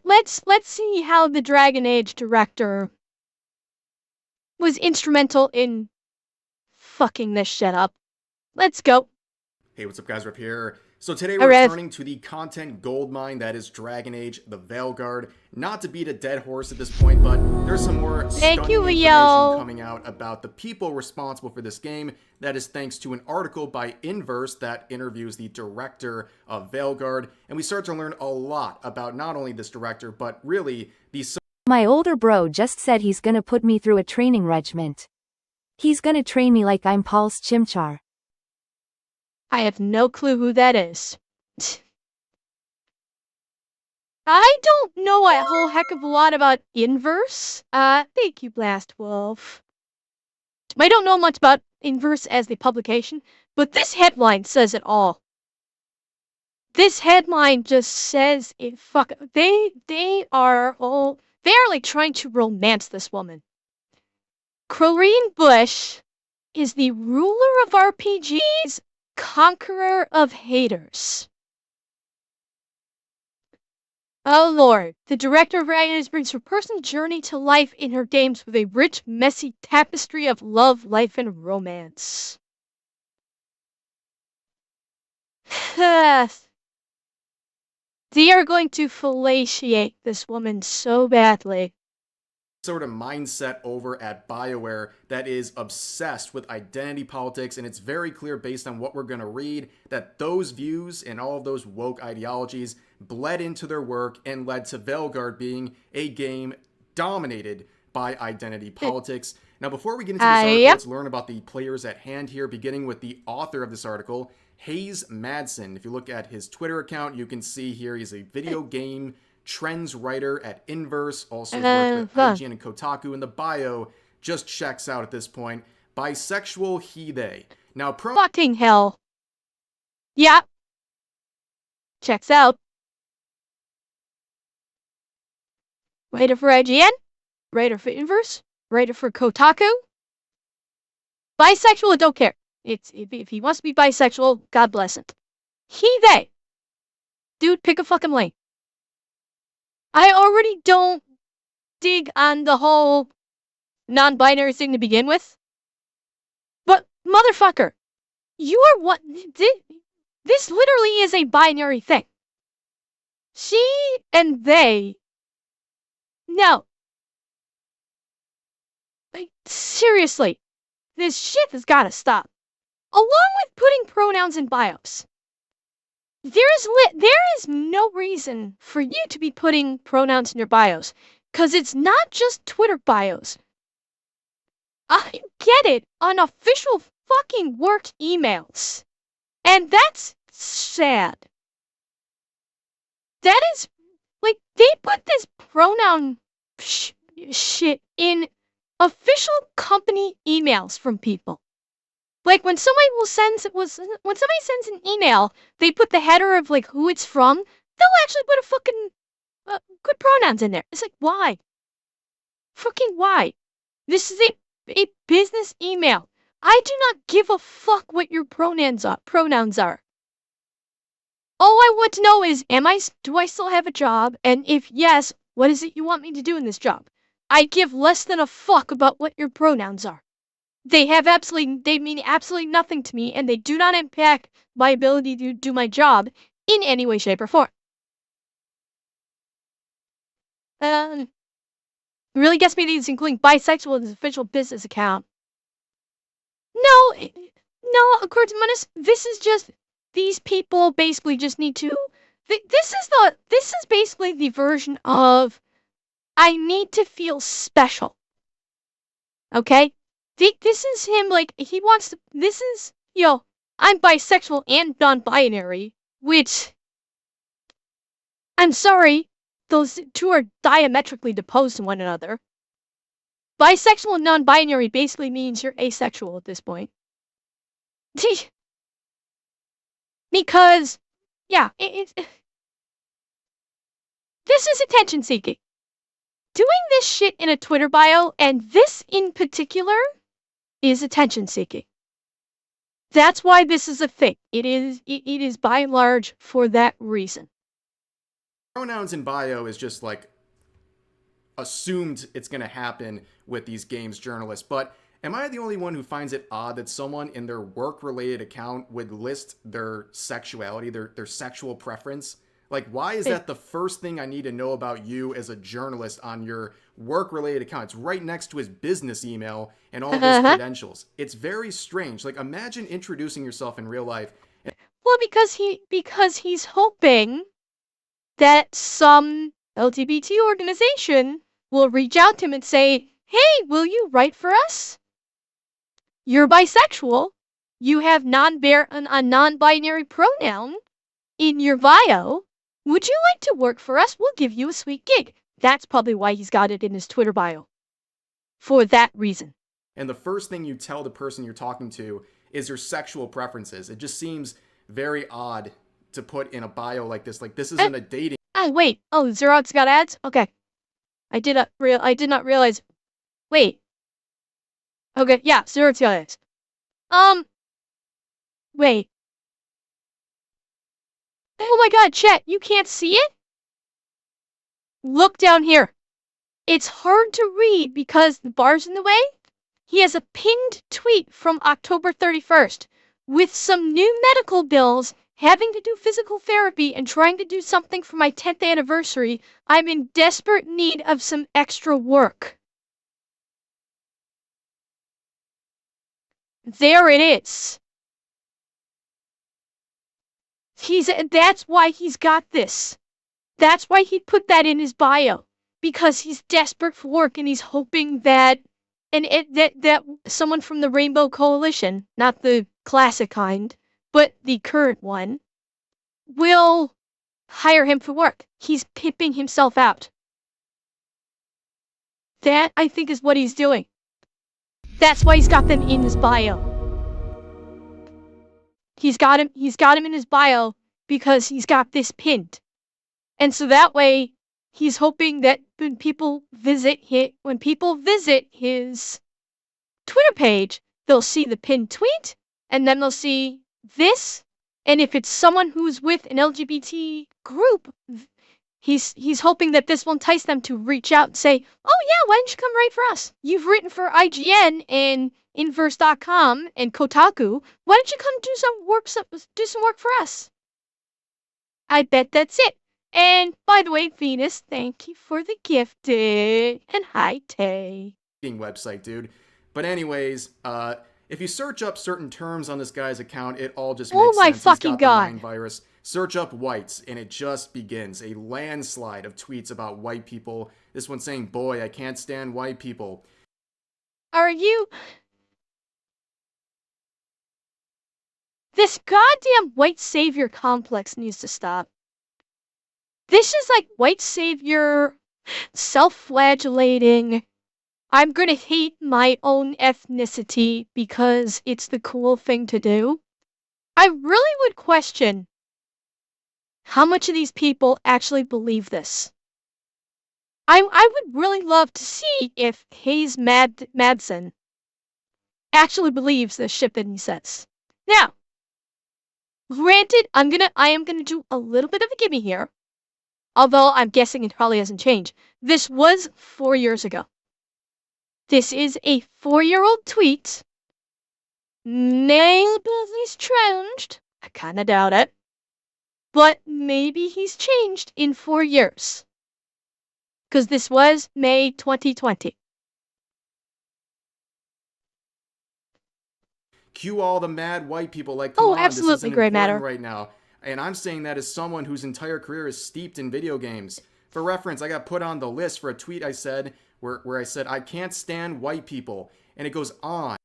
let's see how the Dragon Age director was instrumental in fucking this shit up. Let's go. Hey, what's up, guys? Rip here. So today we're Alright. returning to the content goldmine that is Dragon Age, the Veilguard. Not to beat a dead horse at this point, but there's some more Thank you, stunning information Leo. coming out about the people responsible for this game. That is thanks to an article by Inverse that interviews the director of Veilguard. And we start to learn a lot about not only this director, but really the... My older bro just said he's gonna put me through a training regiment. He's gonna train me like I'm Paul's Chimchar. I have no clue who that is. I don't know a whole heck of a lot about Inverse. Thank you, Blast Wolf. I don't know much about Inverse as the publication, but this headline says it all. This headline just says it. They are like trying to romance this woman. Crowreen Bush is the ruler of RPGs, conqueror of haters. Oh Lord, the director of Dragon Age brings her personal journey to life in her games with a rich, messy tapestry of love, life, and romance. They are going to fellatiate this woman so badly. Sort of mindset over at BioWare that is obsessed with identity politics, and it's very clear based on what we're going to read that those views and all of those woke ideologies bled into their work and led to Veilguard being a game dominated by identity politics. Now, before we get into this article, Yep. let's learn about the players at hand here, beginning with the author of this article, Hayes Madsen. If you look at his Twitter account, you can see here he's a video game trends writer at Inverse, also has worked with IGN and Kotaku, and the bio just checks out at this point. Bisexual he, they. Now, Fucking hell. Yep. Checks out. Writer for IGN, writer for Inverse, writer for Kotaku. Bisexual, don't care. If he wants to be bisexual, God bless him. He, they. Dude, pick a fucking lane. I already don't dig on the whole non-binary thing to begin with. But, motherfucker, you are what... This literally is a binary thing. She and they... No. Like, seriously. This shit has gotta stop. Along with putting pronouns in bios. There is no reason for you to be putting pronouns in your bios, because it's not just Twitter bios. I get it on official fucking work emails. And that's sad. That is, like, they put this pronoun shit in official company emails from people. Like, when somebody sends an email, they put the header of, like, who it's from, they'll actually put a fucking good pronouns in there. It's like, why? Fucking why? This is a business email. I do not give a fuck what your pronouns are. All I want to know is, do I still have a job? And if yes, what is it you want me to do in this job? I give less than a fuck about what your pronouns are. They mean absolutely nothing to me, and they do not impact my ability to do my job in any way, shape, or form. Really gets me these, including bisexual in his official business account. No, according to Munis, this is just, these people basically just need to, this is basically the version of, I need to feel special. Okay? This is him, like, he wants to, this is, I'm bisexual and non-binary, which, I'm sorry, those two are diametrically opposed to one another. Bisexual and non-binary basically means you're asexual at this point. Because, yeah, this is attention seeking. Doing this shit in a Twitter bio, and this in particular, is attention seeking. That's why this is a thing. It is by and large for that reason. Pronouns in bio is just like assumed it's going to happen with these games journalists. But am I the only one who finds it odd that someone in their work-related account would list their sexuality, their sexual preference? Like, why is that the first thing I need to know about you as a journalist on your work-related account? It's right next to his business email and all of his credentials. It's very strange. Like, imagine introducing yourself in real life. Well, because he's hoping that some LGBT organization will reach out to him and say, "Hey, will you write for us? You're bisexual. You have a non-binary pronoun in your bio. Would you like to work for us? We'll give you a sweet gig." That's probably why he's got it in his Twitter bio. For that reason. And the first thing you tell the person you're talking to is your sexual preferences. It just seems very odd to put in a bio like this. Like, this isn't a dating. Wait. Oh, Xerox got ads? Okay. I did not realize. Wait. Okay, yeah, Xerox got ads. Wait. Oh my god, chat, you can't see it? Look down here. It's hard to read because the bar's in the way. He has a pinned tweet from October 31st with some new medical bills, having to do physical therapy, and trying to do something for my 10th anniversary. I'm in desperate need of some extra work. There it is. That's why he's got this. That's why he put that in his bio. Because he's desperate for work and he's hoping that that someone from the Rainbow Coalition, not the classic kind, but the current one, will hire him for work. He's pimping himself out. That, I think, is what he's doing. That's why he's got them in his bio. He's got him in his bio because he's got this pinned. And so that way, he's hoping that when people visit his Twitter page, they'll see the pinned tweet, and then they'll see this. And if it's someone who's with an LGBT group, he's hoping that this will entice them to reach out and say, "Oh yeah, why don't you come write for us? You've written for IGN and Inverse.com and Kotaku. Why don't you come do some work for us?" I bet that's it. And by the way, Venus, thank you for the gift. And hi, Tay. Website, dude. But anyways, if you search up certain terms on this guy's account, it all just makes sense. Oh my fucking god. The Lyme virus. Search up whites, and it just begins. A landslide of tweets about white people. This one saying, "Boy, I can't stand white people." Are you... This goddamn white savior complex needs to stop. This is like white savior, self-flagellating. I'm gonna hate my own ethnicity because it's the cool thing to do. I really would question how much of these people actually believe this. I would really love to see if Hayes Madsen actually believes this shit that he says. Now, granted, I am gonna do a little bit of a gimme here. Although I'm guessing it probably hasn't changed. This was 4 years ago. This is a 4-year-old tweet. Maybe he's changed. I kinda doubt it. But maybe he's changed in 4 years. Because this was May 2020. Cue all the mad white people like, come on, absolutely, this isn't Grey important Matter. right now. And I'm saying that as someone whose entire career is steeped in video games. For reference, I got put on the list for a tweet I said where I said, "I can't stand white people." And it goes on.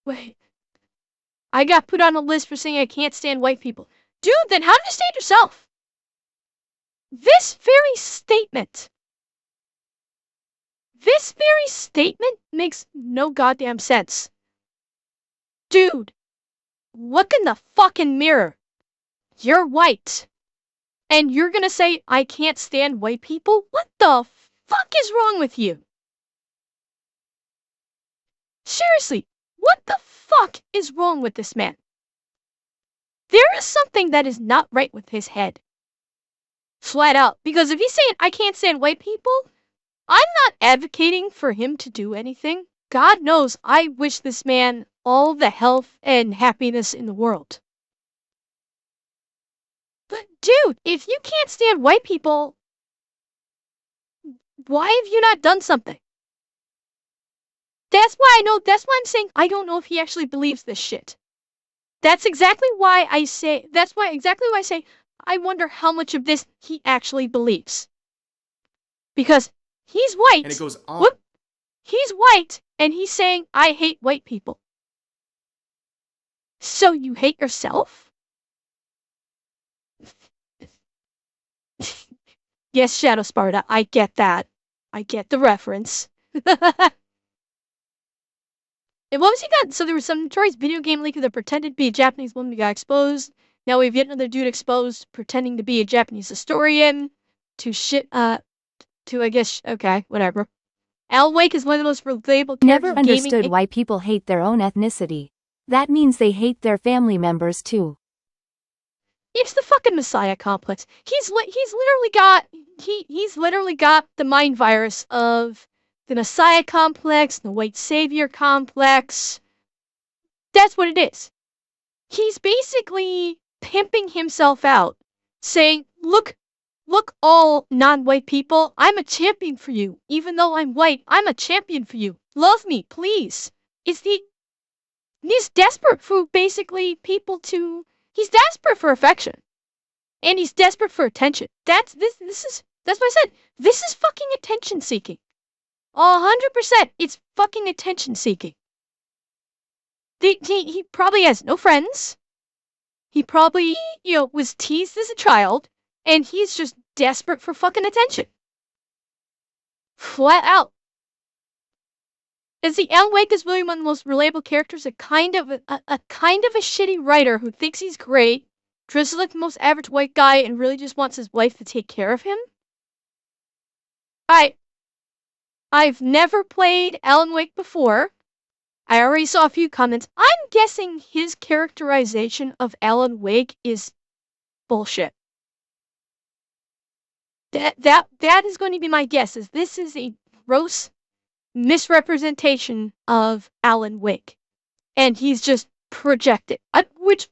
Wait. I got put on a list for saying I can't stand white people. Dude, then how do you stand yourself? This very statement makes no goddamn sense. Dude, look in the fucking mirror. You're white. And you're gonna say, "I can't stand white people"? What the fuck is wrong with you? Seriously, what the fuck is wrong with this man? there is something that is not right with his head. Flat out. Because if he's saying, I can't stand white people, I'm not advocating for him to do anything. God knows I wish this man all the health and happiness in the world. But dude, if you can't stand white people, why have you not done something? That's why I'm saying I don't know if he actually believes this shit. That's exactly why I say, I wonder how much of this he actually believes. Because he's white. And it goes on. Whoop, he's white, and he's saying, I hate white people. So you hate yourself? Yes, Shadow Sparta, I get that. I get the reference. And what was he got? So there was some notorious video game leaker that pretended to be a Japanese woman who got exposed. Now we have yet another dude exposed pretending to be a Japanese historian. I guess, okay, whatever. Alan Wake is one of the most relatable characters Never in gaming. understood why people hate their own ethnicity. That means they hate their family members too. It's the fucking Messiah complex. He's literally got the mind virus of the Messiah complex, the white savior complex. That's what it is. He's basically pimping himself out, saying, look, all non-white people, I'm a champion for you. Even though I'm white, I'm a champion for you. Love me, please. He's desperate for basically he's desperate for affection. And he's desperate for attention. That's why I said, this is fucking attention seeking. 100%, it's fucking attention seeking. He probably has no friends. He probably, was teased as a child, and he's just desperate for fucking attention. Flat out. As the Alan Wake is really one of the most relatable characters, a kind of a shitty writer who thinks he's great, dresses like the most average white guy, and really just wants his wife to take care of him. I've never played Alan Wake before. I already saw a few comments. I'm guessing his characterization of Alan Wake is bullshit. That is going to be my guess, is this is a gross misrepresentation of Alan Wake. And he's just projected. Which,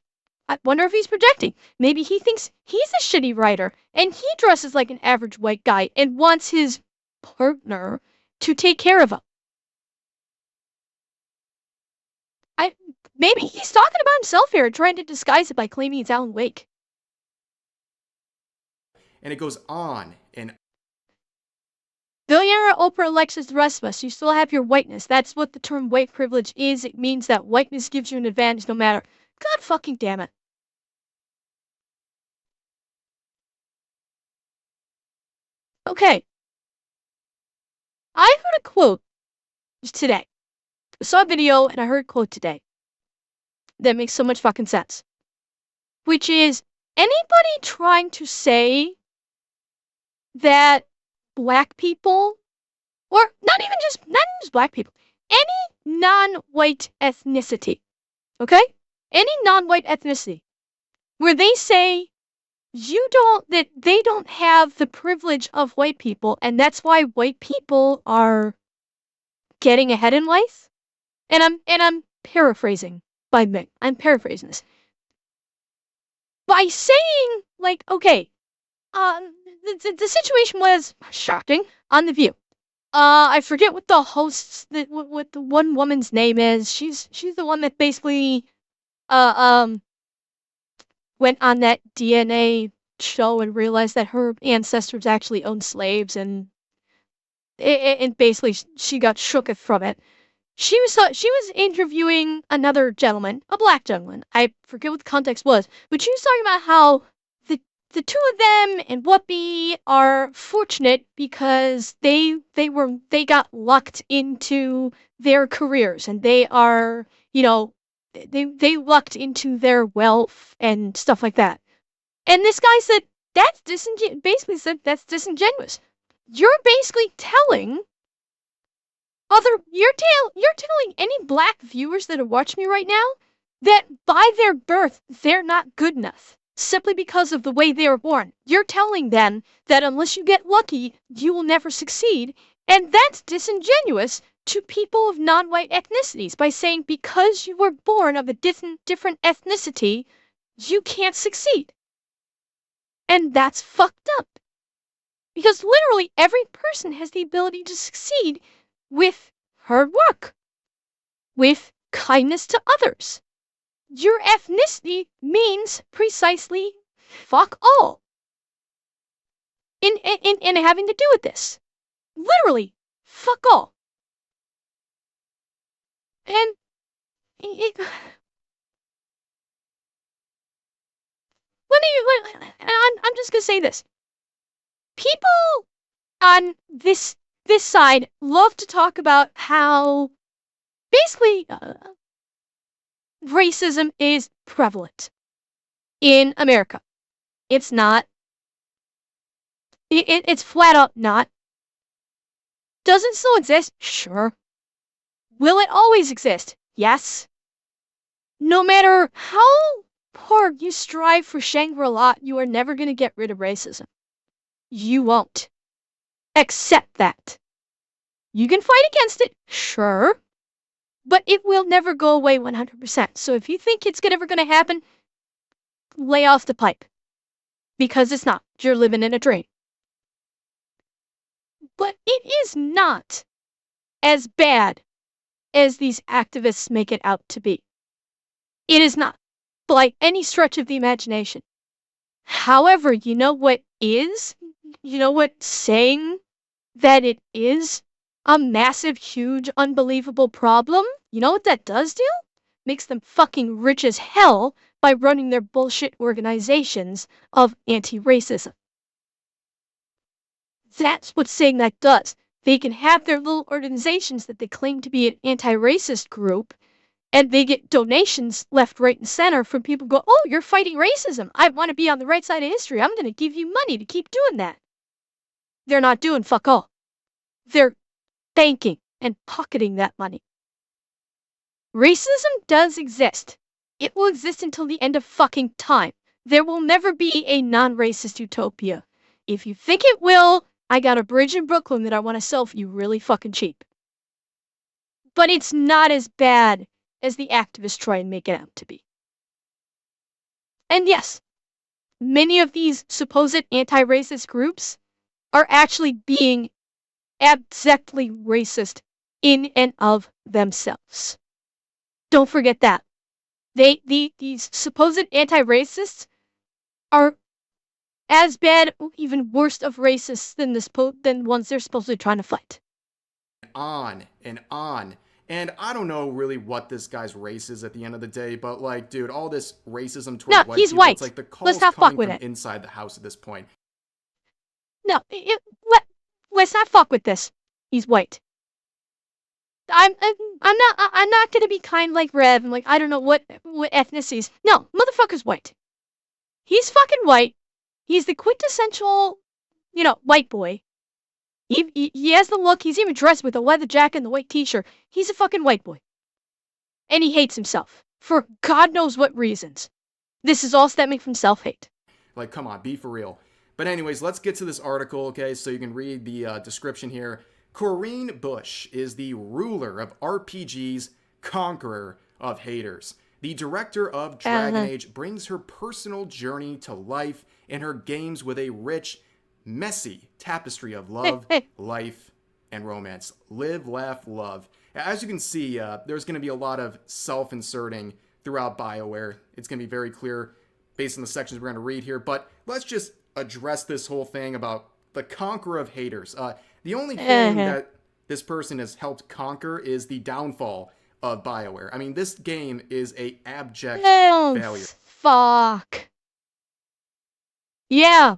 I wonder if he's projecting. Maybe he thinks he's a shitty writer, and he dresses like an average white guy, and wants his partner to take care of him. Maybe he's talking about himself here and trying to disguise it by claiming it's Alan Wake. And it goes on and Billionaire Oprah elects as the rest of us. You still have your whiteness. That's what the term white privilege is. It means that whiteness gives you an advantage no matter. God fucking damn it. Okay. I heard a quote today. I saw a video and I heard a quote today that makes so much fucking sense. Which is, anybody trying to say that black people, or not even just black people, any non-white ethnicity, okay? Any non-white ethnicity, where they say that they don't have the privilege of white people, and that's why white people are getting ahead in life. And I'm paraphrasing by Mick. I'm paraphrasing this. By saying, like, okay, the situation was shocking on The View. I forget what the host's, what the one woman's name is. She's the one that basically, went on that DNA show and realized that her ancestors actually owned slaves, and basically she got shook from it. She was interviewing another gentleman, a black gentleman. I forget what the context was, but she was talking about how the two of them and Whoopi are fortunate because they got lucked into their careers, and they are, they lucked into their wealth and stuff like that. And this guy said that's disingenuous. You're basically telling you're telling any black viewers that are watching me right now that by their birth, they're not good enough, simply because of the way they were born. You're telling them that unless you get lucky, you will never succeed, and that's disingenuous to people of non-white ethnicities by saying because you were born of a different ethnicity, you can't succeed. And that's fucked up. Because literally every person has the ability to succeed with hard work, with kindness to others. Your ethnicity means precisely fuck all in having to do with this. Literally, fuck all. And I'm just gonna say this. People on this side love to talk about how basically racism is prevalent in America. It's not. It's flat out not. Does it still exist? Sure. Will it always exist? Yes. No matter how hard you strive for Shangri-La, you are never going to get rid of racism. You won't. Accept that. You can fight against it, sure, but it will never go away 100%. So if you think it's ever going to happen, lay off the pipe. Because it's not. You're living in a dream. But it is not as bad as these activists make it out to be. It is not, by any stretch of the imagination. However, you know what is? You know what saying that it is a massive, huge, unbelievable problem? You know what that does do? Makes them fucking rich as hell by running their bullshit organizations of anti-racism. That's what saying that does. They can have their little organizations that they claim to be an anti-racist group, and they get donations left, right, and center from people who go, oh, you're fighting racism. I want to be on the right side of history. I'm going to give you money to keep doing that. They're not doing fuck all. They're banking and pocketing that money. Racism does exist. It will exist until the end of fucking time. There will never be a non-racist utopia. If you think it will, I got a bridge in Brooklyn that I want to sell for you really fucking cheap. But it's not as bad as the activists try and make it out to be. And yes, many of these supposed anti-racist groups are actually being abjectly racist in and of themselves. Don't forget that. These supposed anti-racists are as bad, or even worse of racists than ones they're supposedly trying to fight. On and on. And I don't know really what this guy's race is at the end of the day, but like, dude, all this racism towards white he's people, white. it's like the Let's calls not coming fuck with from it. inside the house at this point. No, let's not fuck with this. He's white. I'm not gonna be kind like Rev and like I don't know what ethnicities. No, motherfucker's white. He's fucking white. He's the quintessential, white boy. He has the look. He's even dressed with a leather jacket and the white t-shirt. He's a fucking white boy. And he hates himself. For God knows what reasons. This is all stemming from self-hate. Like, come on, be for real. But anyways, let's get to this article, okay? So you can read the description here. Corinne Bush is the ruler of RPG's conqueror of haters. The director of Dragon Age brings her personal journey to life in her games with a rich, messy tapestry of love, life, and romance. Live, laugh, love. As you can see, there's going to be a lot of self-inserting throughout BioWare. It's going to be very clear based on the sections we're going to read here. But let's just address this whole thing about the conqueror of haters. The only thing that this person has helped conquer is the downfall of BioWare. I mean, this game is a abject failure. Fuck. Yeah.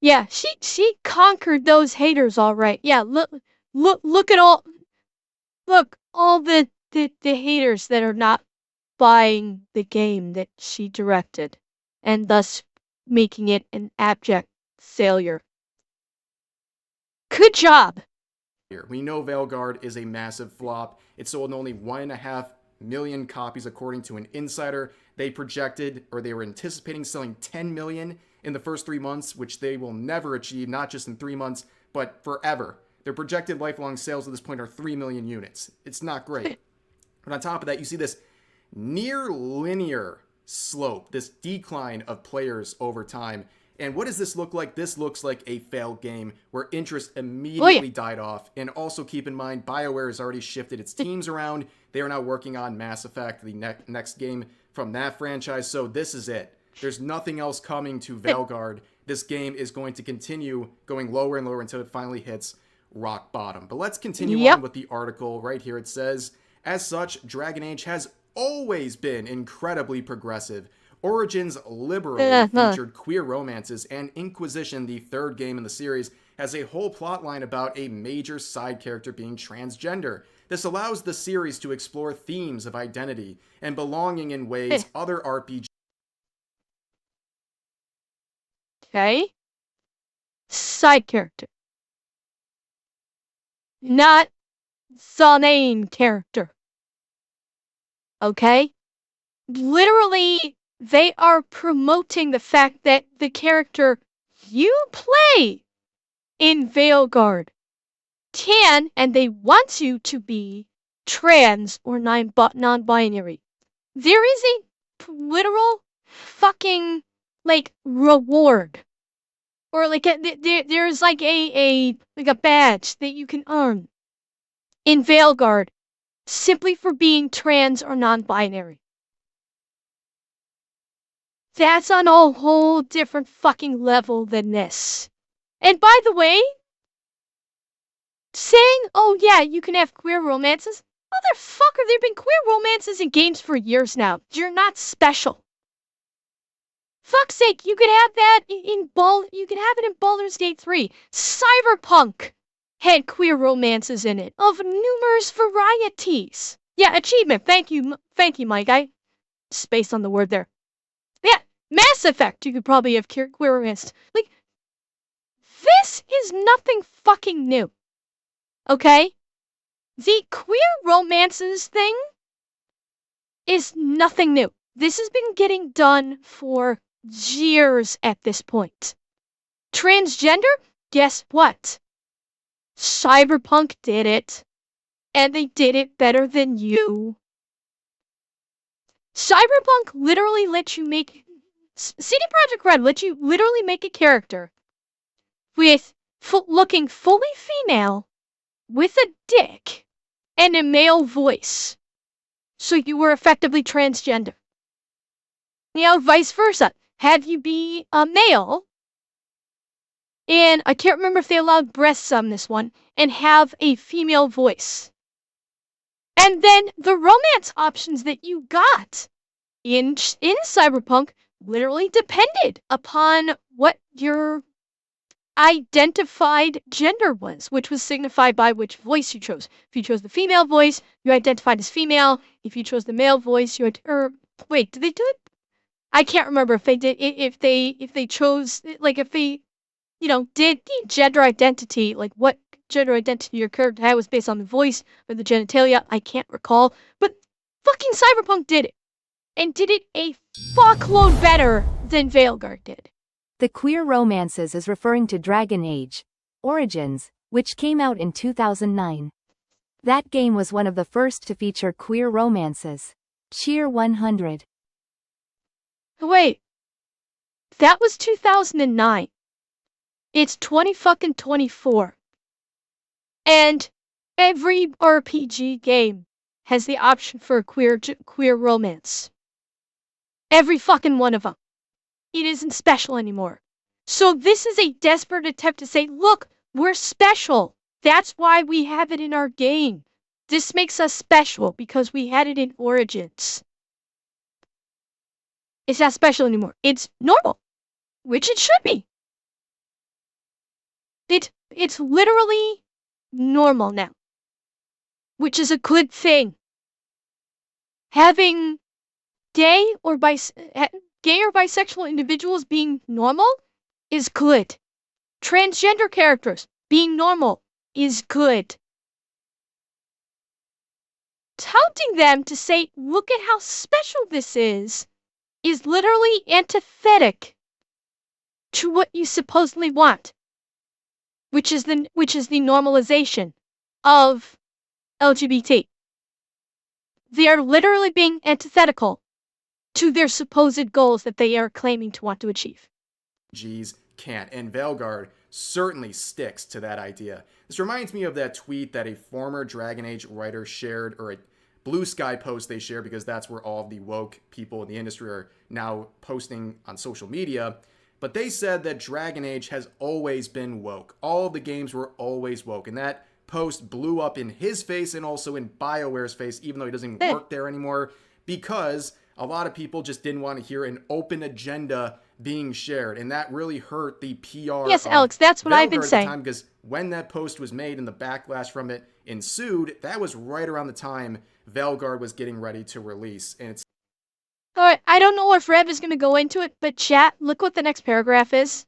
Yeah, she conquered those haters all right. Yeah, look at all the haters that are not buying the game that she directed and thus making it an abject failure. Good job. We know Veilguard is a massive flop. It sold only 1.5 million copies according to an insider. They projected, or they were anticipating selling 10 million in the first 3 months, which they will never achieve, not just in 3 months, but forever. Their projected lifelong sales at this point are 3 million units. It's not great. But on top of that, you see this near linear slope, this decline of players over time. And what does this look like? This looks like a failed game where interest immediately died off. And also keep in mind, BioWare has already shifted its teams around. They are now working on Mass Effect, the next game from that franchise. So this is it. There's nothing else coming to Veilguard. This game is going to continue going lower and lower until it finally hits rock bottom. But let's continue on with the article right here. It says, as such, Dragon Age has always been incredibly progressive. Origins liberally featured queer romances, and Inquisition, the third game in the series, has a whole plotline about a major side character being transgender. This allows the series to explore themes of identity and belonging in ways other RPGs. Okay. Side character. Not the main character. Okay? Literally, they are promoting the fact that the character you play in Veilguard can, and they want you to be, trans or non-binary. There is a literal fucking, like, reward. Or, like, there's, like, a badge that you can earn in Veilguard simply for being trans or non-binary. That's on a whole different fucking level than this. And by the way, saying, oh yeah, you can have queer romances, motherfucker, there have been queer romances in games for years now. You're not special. Fuck's sake, you could have that you could have it in Baldur's Gate 3. Cyberpunk had queer romances in it of numerous varieties. Yeah, achievement. Thank you, Mike. I spaced on the word there. Yeah, Mass Effect. You could probably have queer romance. Like, this is nothing fucking new. Okay? The queer romances thing is nothing new. This has been getting done for years at this point. Transgender? Guess what? Cyberpunk did it. And they did it better than you. Cyberpunk literally lets you make... CD Projekt Red lets you literally make a character with looking fully female, with a dick, and a male voice. So you were effectively transgender. You know, vice versa. Have you be a male, and I can't remember if they allowed breasts on this one, and have a female voice. And then the romance options that you got in Cyberpunk literally depended upon what your identified gender was, which was signified by which voice you chose. If you chose the female voice, you identified as female. If you chose the male voice, wait, did they do it? I can't remember if they did, if they chose, like, if they, you know, did the gender identity, like what gender identity your character had was based on the voice or the genitalia. I can't recall, but fucking Cyberpunk did it, and did it a fuckload better than Veilguard did. The queer romances is referring to Dragon Age Origins, which came out in 2009. That game was one of the first to feature queer romances. Cheer 100. Wait, that was 2009. It's 2024. And every RPG game has the option for a queer romance. Every fucking one of them. It isn't special anymore. So this is a desperate attempt to say, look, we're special. That's why we have it in our game. This makes us special because we had it in Origins. It's not special anymore. It's normal, which it should be. It's literally normal now, which is a good thing. Having gay or bisexual individuals being normal is good. Transgender characters being normal is good. touting them to say, look at how special this is literally antithetic to what you supposedly want, which is the normalization of LGBT. They are literally being antithetical to their supposed goals that they are claiming to want to achieve. G's can't, and Veilguard certainly sticks to that idea. This reminds me of that tweet that a former Dragon Age writer shared, or a Blue Sky post they share, because that's where all of the woke people in the industry are now posting on social media. But they said that Dragon Age has always been woke. All of the games were always woke, and that post blew up in his face and also in BioWare's face, even though he doesn't even work there anymore, because a lot of people just didn't want to hear an open agenda being shared, and that really hurt the PR. Yes, Alex, that's what I've been saying. Because when that post was made and the backlash from it ensued, that was right around the time Veilguard was getting ready to release, and it's... Alright, I don't know if Rev is going to go into it, but chat, look what the next paragraph is.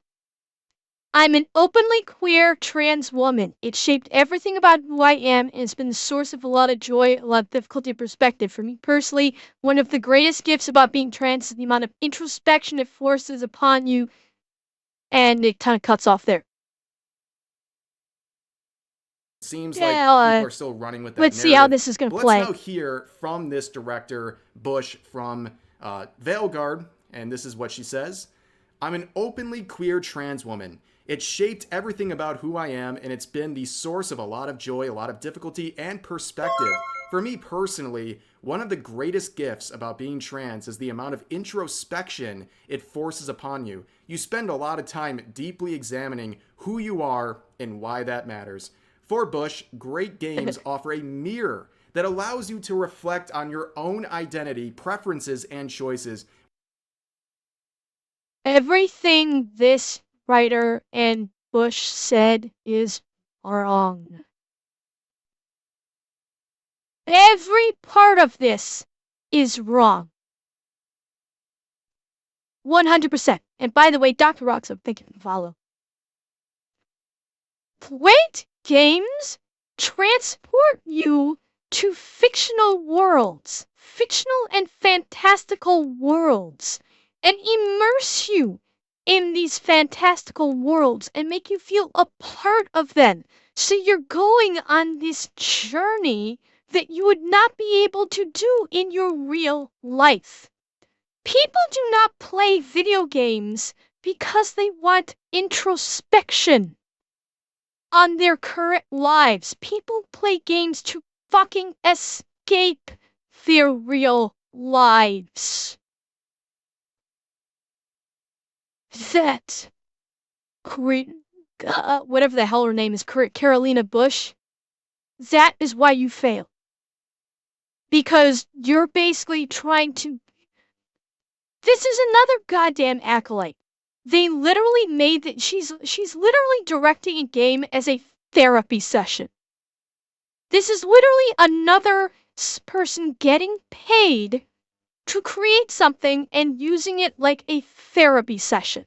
I'm an openly queer trans woman. It shaped everything about who I am, and it's been the source of a lot of joy, a lot of difficulty and perspective. For me personally, one of the greatest gifts about being trans is the amount of introspection it forces upon you, and it kind of cuts off there. Seems like people are still running with that Let's narrative. see how this is going to play. Let's now hear from this director, Bush, from Veilguard, and this is what she says. I'm an openly queer trans woman. It shaped everything about who I am, and it's been the source of a lot of joy, a lot of difficulty, and perspective. For me personally, one of the greatest gifts about being trans is the amount of introspection it forces upon you. You spend a lot of time deeply examining who you are and why that matters. For Bush, great games offer a mirror that allows you to reflect on your own identity, preferences, and choices. Everything this writer and Bush said is wrong. Every part of this is wrong. 100%. And by the way, Dr. Roxo, thank you for the follow. Great games transport you to fictional worlds, fictional and fantastical worlds, and immerse you in these fantastical worlds and make you feel a part of them. So you're going on this journey that you would not be able to do in your real life. People do not play video games because they want introspection on their current lives. People play games to fucking escape their real lives. That whatever the hell her name is, Carolina Bush, that is why you fail. Because you're basically trying to... This is another goddamn acolyte. They literally made that she's literally directing a game as a therapy session. This is literally another person getting paid to create something and using it like a therapy session.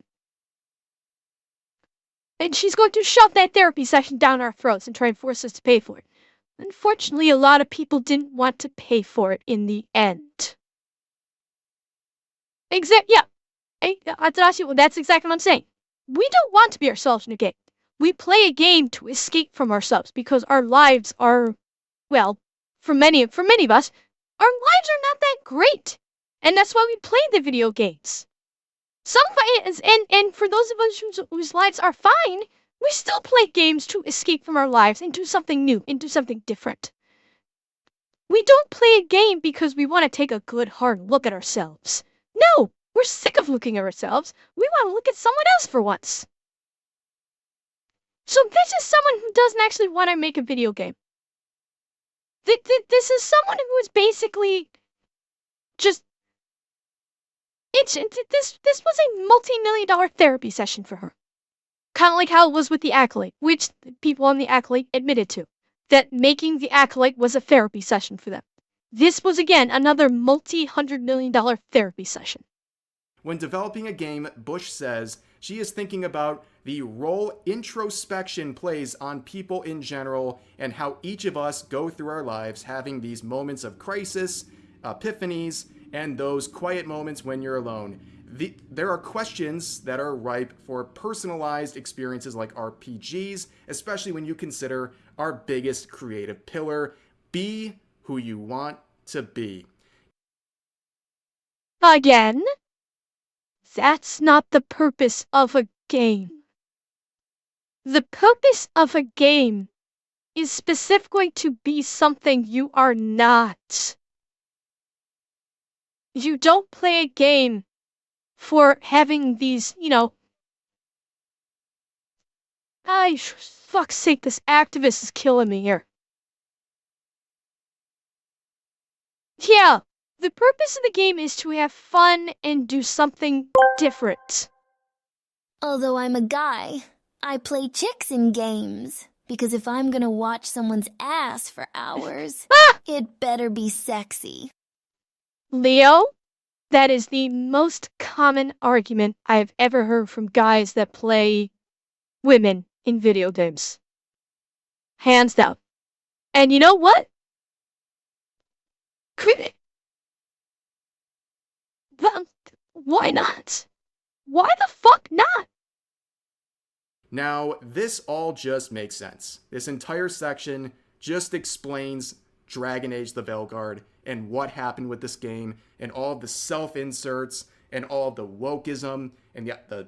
And she's going to shove that therapy session down our throats and try and force us to pay for it. Unfortunately, a lot of people didn't want to pay for it in the end. Yeah. That's exactly what I'm saying. We don't want to be ourselves in a game. We play a game to escape from ourselves because our lives are, well, for many of us, our lives are not that great. And that's why we play the video games. And for those of us whose lives are fine, we still play games to escape from our lives into something new, into something different. We don't play a game because we want to take a good hard look at ourselves. No, we're sick of looking at ourselves. We want to look at someone else for once. So this is someone who doesn't actually want to make a video game. This is someone who is basically just... This was a multi-million-dollar therapy session for her. Kind of like how it was with the Acolyte, which people on the Acolyte admitted to. That making the Acolyte was a therapy session for them. This was, again, another multi-hundred-million-dollar therapy session. When developing a game, Bush says She is thinking about the role introspection plays on people in general and how each of us go through our lives having these moments of crisis, epiphanies, and those quiet moments when you're alone. There are questions that are ripe for personalized experiences like RPGs, especially when you consider our biggest creative pillar, be who you want to be. Again, that's not the purpose of a game. The purpose of a game is specifically to be something you are not. You don't play a game for having these, fuck's sake, this activist is killing me here. Yeah, the purpose of the game is to have fun and do something different. Although I'm a guy, I play chicks in games. Because if I'm gonna watch someone's ass for hours, it better be sexy. Leo, that is the most common argument I've ever heard from guys that play women in video games. Hands down. And you know what? Why not? Why the fuck not? Now, this all just makes sense. This entire section just explains Dragon Age the Veilguard and what happened with this game and all of the self-inserts and all of the wokeism and the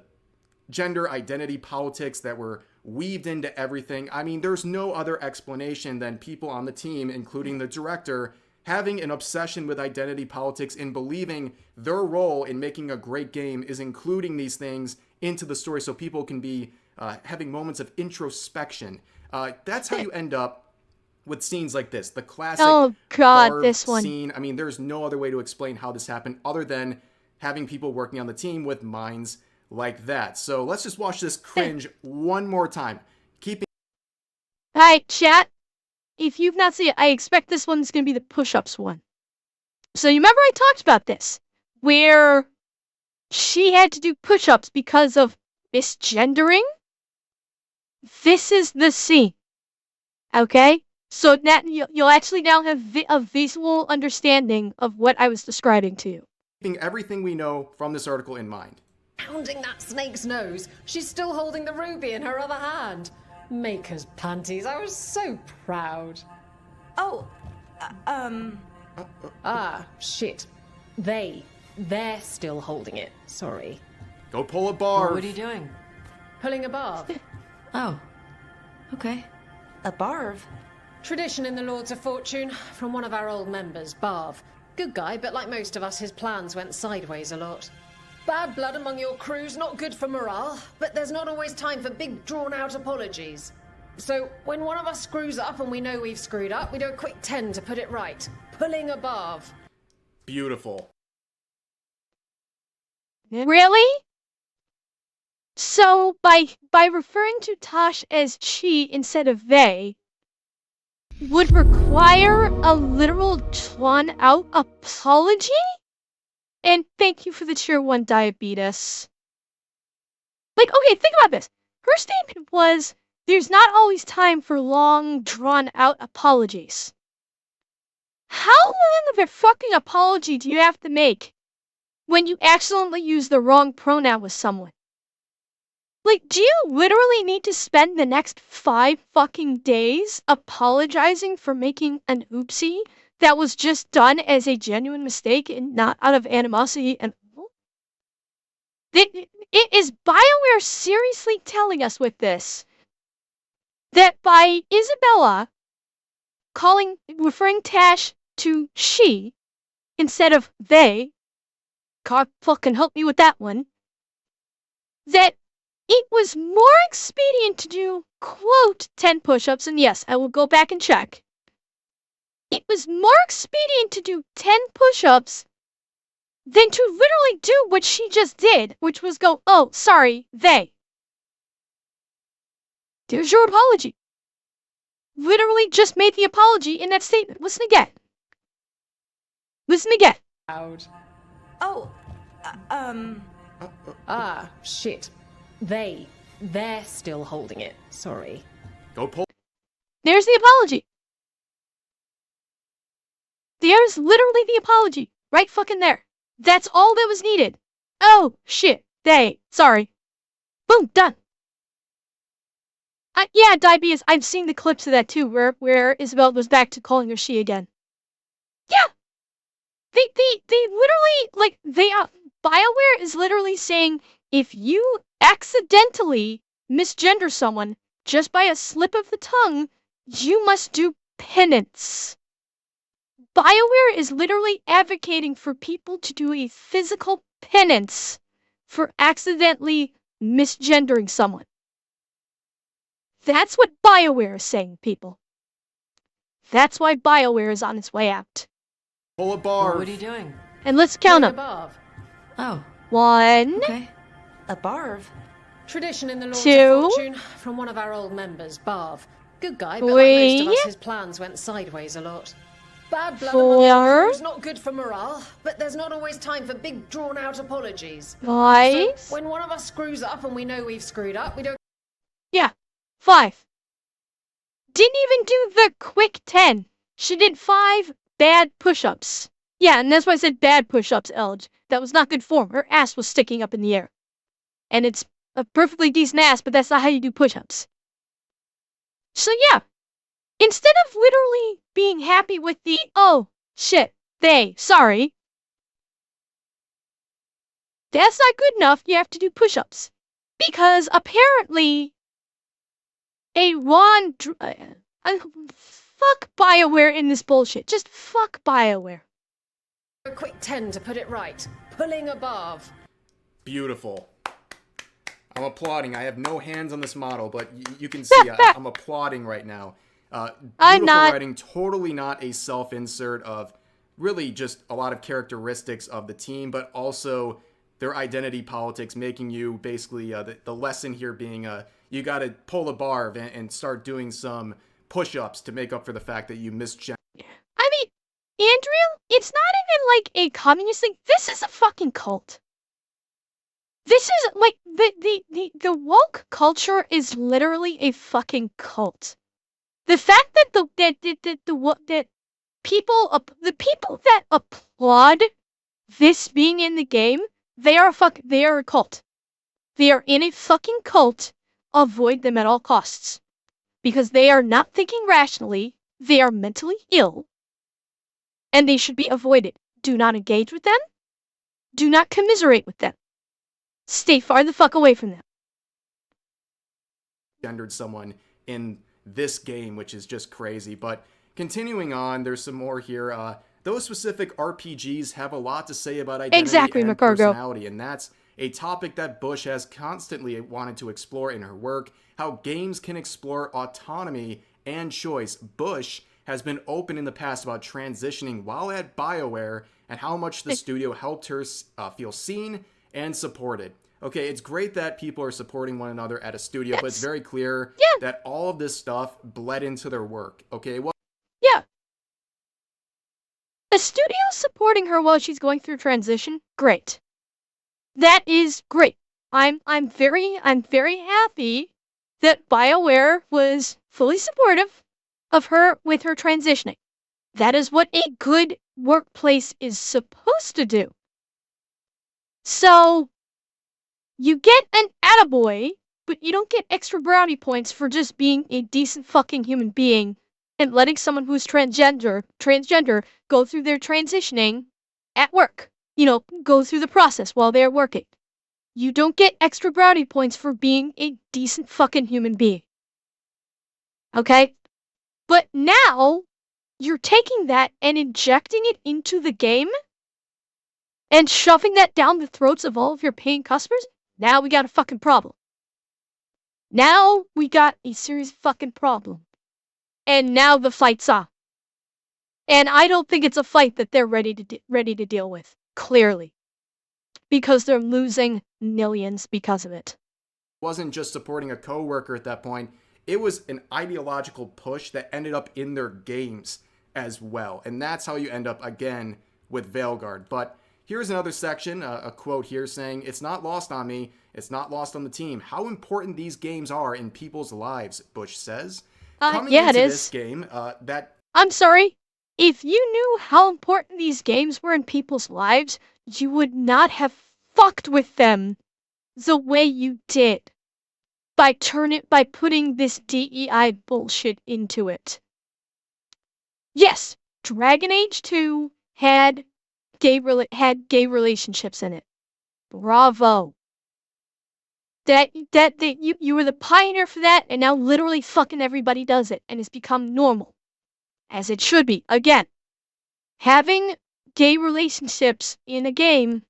gender identity politics that were weaved into everything. I mean, there's no other explanation than people on the team, including the director, having an obsession with identity politics and believing their role in making a great game is including these things into the story so people can be having moments of introspection. That's how you end up with scenes like this. The classic this one scene. I mean, there's no other way to explain how this happened other than having people working on the team with minds like that. So let's just watch this cringe one more time. Alright, chat. If you've not seen it, I expect this one's gonna be the push-ups one. So you remember I talked about this, where she had to do push-ups because of misgendering? This is the scene. Okay? So now you'll actually now have a visual understanding of what I was describing to you. Keeping everything we know from this article in mind. Pounding that snake's nose, she's still holding the ruby in her other hand. Maker's panties, I was so proud. Shit. They're still holding it, sorry. Go pull a bar. What are you doing? Pulling a barb. Oh, okay. A barv? Tradition in the Lords of Fortune, from one of our old members, Barv. Good guy, but like most of us, his plans went sideways a lot. Bad blood among your crew's not good for morale, but there's not always time for big, drawn-out apologies. So, when one of us screws up and we know we've screwed up, we do a quick 10 to put it right. Pulling a barv. Beautiful. Really? So, by referring to Tosh as she instead of they, would require a literal drawn-out apology? And thank you for the tier 1 diabetes. Like, okay, think about this. Her statement was, there's not always time for long, drawn-out apologies. How long of a fucking apology do you have to make when you accidentally use the wrong pronoun with someone? Like, do you literally need to spend the next 5 fucking days apologizing for making an oopsie that was just done as a genuine mistake and not out of animosity and... It is BioWare seriously telling us with this that by Isabella referring Tash to she instead of they, God fucking help me with that one, that it was more expedient to do, quote, 10 push-ups, and yes, I will go back and check. It was more expedient to do 10 push-ups than to literally do what she just did, which was go, oh, sorry, they. There's your apology. Literally just made the apology in that statement. Listen again. Listen again. Proud. Oh, Shit. They're still holding it. Sorry. Go pull. There's the apology. There's literally the apology. Right fucking there. That's all that was needed. Oh, shit. Sorry. Boom, done. Yeah, Diabetes, I've seen the clips of that too, where Isabel was back to calling her she again. Yeah! They literally, BioWare is literally saying, if you accidentally misgender someone just by a slip of the tongue, you must do penance. BioWare is literally advocating for people to do a physical penance for accidentally misgendering someone. That's what BioWare is saying, people. That's why BioWare is on its way out. Pull a bar. What are you doing? And let's count Pulling them. above. Oh, 1, okay. A barv. Tradition in the Lords 2, of Fortune from one of our old members, Barv. Good guy, but like most of 3, us, his plans went sideways a lot. Bad blood among your 4, crew's not good for morale, but there's not always time for big, drawn-out apologies. 5. So when one of us screws up and we know we've screwed up, we don't... Yeah, 5. Didn't even do the quick 10. She did 5 bad push-ups. Yeah, and that's why I said bad push-ups, Elge. That was not good form. Her ass was sticking up in the air. And it's a perfectly decent ass, but that's not how you do push-ups. So yeah, instead of literally being happy with the, oh, shit, sorry. That's not good enough, you have to do push-ups. Because apparently, fuck BioWare in this bullshit. Just fuck BioWare. A quick 10 to put it right. Pulling above. Beautiful. I'm applauding. I have no hands on this model, but you can see I'm applauding right now. I'm Beautiful not. writing, totally not a self-insert of really just a lot of characteristics of the team, but also their identity politics, making you basically the lesson here being you got to pull a bar and start doing some push-ups to make up for the fact that you misgendered. I mean, Andrea, it's not even like a communist thing. This is a fucking cult. This is like the woke culture is literally a fucking cult. The fact that the people that applaud this being in the game, they are a cult. They are in a fucking cult. Avoid them at all costs. Because they are not thinking rationally, they are mentally ill, and they should be avoided. Do not engage with them. Do not commiserate with them. Stay far the fuck away from them. Gendered someone in this game, which is just crazy. But continuing on, there's some more here. Those specific RPGs have a lot to say about identity and personality, and that's a topic that Bush has constantly wanted to explore in her work, how games can explore autonomy and choice. Bush has been open in the past about transitioning while at BioWare and how much the studio helped her feel seen and supported. Okay, it's great that people are supporting one another at a studio, but it's very clear that all of this stuff bled into their work. Okay, well, yeah. A studio supporting her while she's going through transition, great. That is great. I'm very happy that BioWare was fully supportive of her with her transitioning. That is what a good workplace is supposed to do. So, you get an attaboy, but you don't get extra brownie points for just being a decent fucking human being and letting someone who's transgender go through their transitioning at work. You know, go through the process while they're working. You don't get extra brownie points for being a decent fucking human being. Okay? But now, you're taking that and injecting it into the game and shoving that down the throats of all of your paying customers? Now we got a fucking problem. Now we got a serious fucking problem. And now the fight's on. And I don't think it's a fight that they're ready to deal with, clearly. Because they're losing millions because of it. Wasn't just supporting a coworker at that point. It was an ideological push that ended up in their games as well. And that's how you end up, again, with Veilguard. But Here's another section, a quote here saying, "It's not lost on me, it's not lost on the team, how important these games are in people's lives," Bush says. Coming yeah, into it this is. game, I'm sorry. If you knew how important these games were in people's lives, you would not have fucked with them the way you did by putting this DEI bullshit into it. Yes, Dragon Age 2 had gay relationships in it. Bravo. You were the pioneer for that, and now literally fucking everybody does it, and it's become normal. As it should be. Again, having gay relationships in a game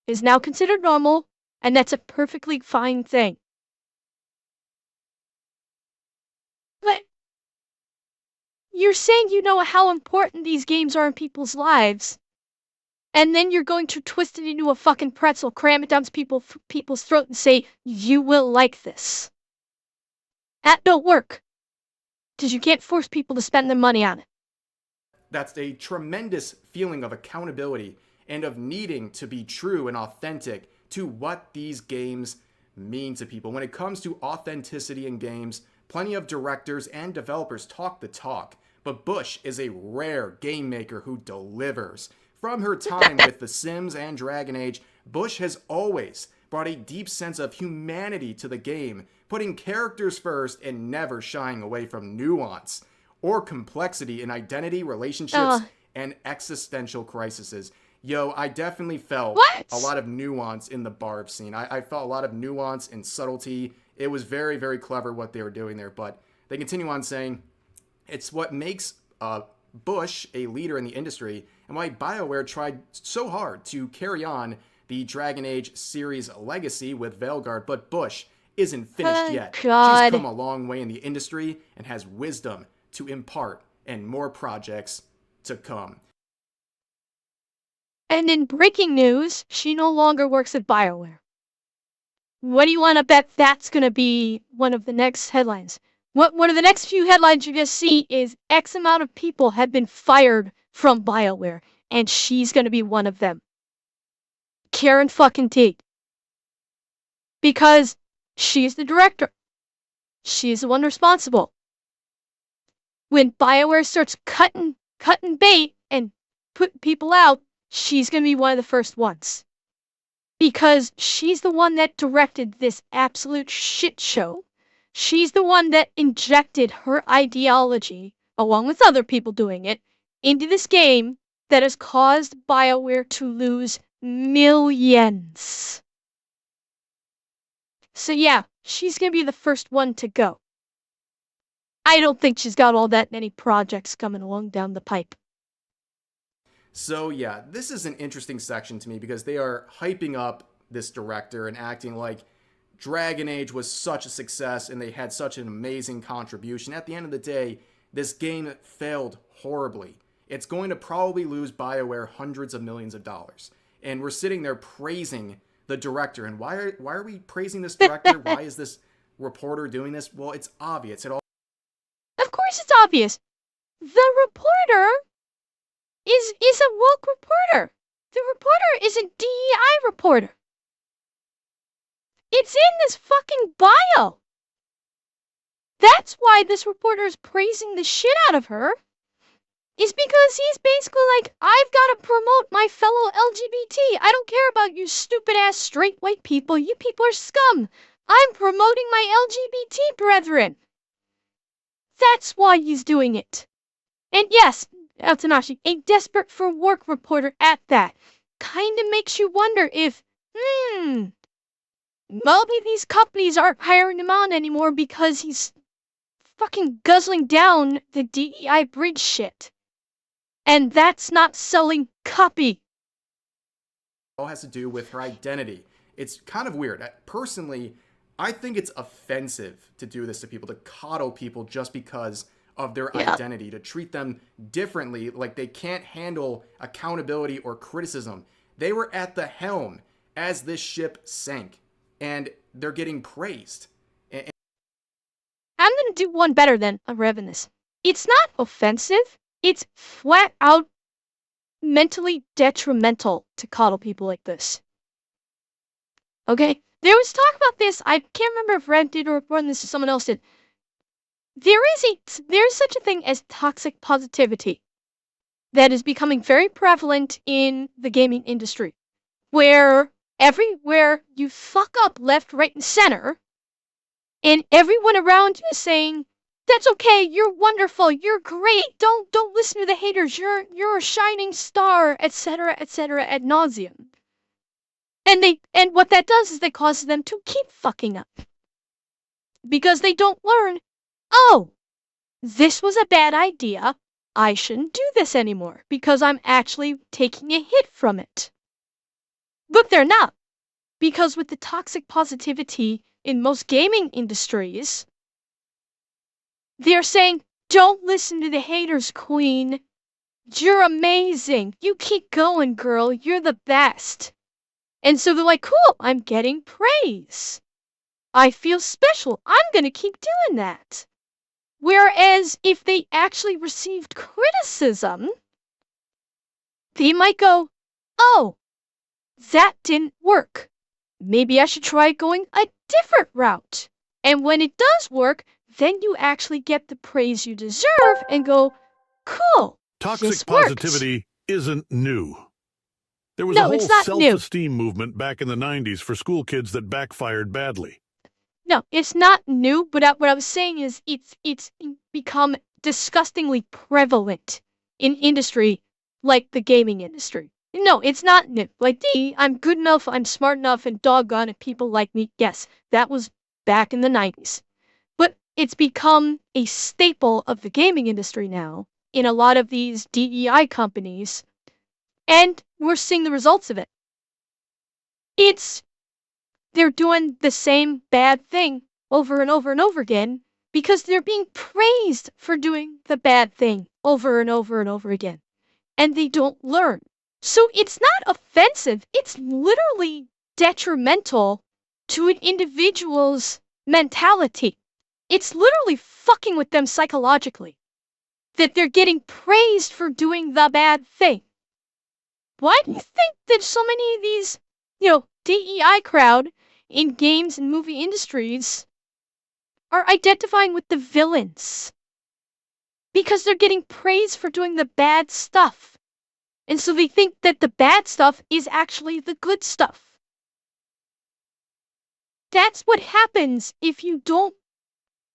is now considered normal, and that's a perfectly fine thing. But you're saying you know how important these games are in people's lives, and then you're going to twist it into a fucking pretzel, cram it down people's throat, and say, you will like this. That don't work. Because you can't force people to spend their money on it. That's a tremendous feeling of accountability and of needing to be true and authentic to what these games mean to people. When it comes to authenticity in games, plenty of directors and developers talk the talk, but Bush is a rare game maker who delivers. From her time with The Sims and Dragon Age, Bush has always brought a deep sense of humanity to the game, putting characters first and never shying away from nuance or complexity in identity, relationships, and existential crises. Yo, I definitely felt a lot of nuance in the Barb scene. I felt a lot of nuance and subtlety. It was very, very clever what they were doing there, but they continue on saying, it's what makes Bush a leader in the industry and why BioWare tried so hard to carry on the Dragon Age series legacy with Veilguard, but Bush isn't finished yet. God. She's come a long way in the industry and has wisdom to impart and more projects to come. And in breaking news, she no longer works at BioWare. What do you want to bet that's going to be one of the next headlines? One of the next few headlines you're going to see is X amount of people have been fired from BioWare, and she's going to be one of them. Karen fucking Tate. Because she's the director. She's the one responsible. When BioWare starts cutting bait and putting people out, she's going to be one of the first ones. Because she's the one that directed this absolute shit show. She's the one that injected her ideology, along with other people doing it, into this game that has caused BioWare to lose millions. So yeah, she's going to be the first one to go. I don't think she's got all that many projects coming along down the pipe. So yeah, this is an interesting section to me because they are hyping up this director and acting like Dragon Age was such a success and they had such an amazing contribution. At the end of the day, this game failed horribly. It's going to probably lose BioWare hundreds of millions of dollars. And we're sitting there praising the director. And why are we praising this director? Why is this reporter doing this? Well, it's obvious. Of course it's obvious. The reporter is a woke reporter. The reporter is a DEI reporter. It's in this fucking bio. That's why this reporter is praising the shit out of her. Is because he's basically like, I've got to promote my fellow LGBT. I don't care about you stupid ass straight white people. You people are scum. I'm promoting my LGBT brethren. That's why he's doing it. And yes, Altanashi, a desperate for work reporter at that, kinda makes you wonder if, maybe these companies aren't hiring him on anymore because he's fucking guzzling down the DEI bridge shit. And that's not selling copy. All has to do with her identity. It's kind of weird. Personally, I think it's offensive to do this to people, to coddle people just because of their identity, to treat them differently, like they can't handle accountability or criticism. They were at the helm as this ship sank, and they're getting praised. I'm going to do one better than a Revenus. It's not offensive. It's flat out mentally detrimental to coddle people like this. Okay? There was talk about this. I can't remember if Red did or report this or someone else did. There's such a thing as toxic positivity that is becoming very prevalent in the gaming industry, where everywhere you fuck up left, right, and center, and everyone around you is saying, "That's okay, you're wonderful, you're great, don't listen to the haters, you're a shining star," etc., etc., ad nauseum. And what that does is that causes them to keep fucking up. Because they don't learn, oh, this was a bad idea, I shouldn't do this anymore, because I'm actually taking a hit from it. But they're not. Because with the toxic positivity in most gaming industries, they're saying, don't listen to the haters, queen. You're amazing. You keep going, girl. You're the best. And so they're like, cool, I'm getting praise. I feel special. I'm going to keep doing that. Whereas if they actually received criticism, they might go, oh, that didn't work. Maybe I should try going a different route. And when it does work, then you actually get the praise you deserve and go, cool, Toxic this worked. positivity isn't new. There was No, a it's whole not new. self-esteem movement back in the 90s for school kids that backfired badly. No, it's not new, but what I was saying is it's become disgustingly prevalent in industry like the gaming industry. No, it's not new. Like, I'm good enough, I'm smart enough, and doggone it, people like me. Yes, that was back in the 90s. But it's become a staple of the gaming industry now in a lot of these DEI companies, and we're seeing the results of it. They're doing the same bad thing over and over and over again because they're being praised for doing the bad thing over and over and over again. And they don't learn. So it's not offensive, it's literally detrimental to an individual's mentality. It's literally fucking with them psychologically. That they're getting praised for doing the bad thing. Why do you think that so many of these, DEI crowd in games and movie industries are identifying with the villains? Because they're getting praised for doing the bad stuff. And so they think that the bad stuff is actually the good stuff. That's what happens if you don't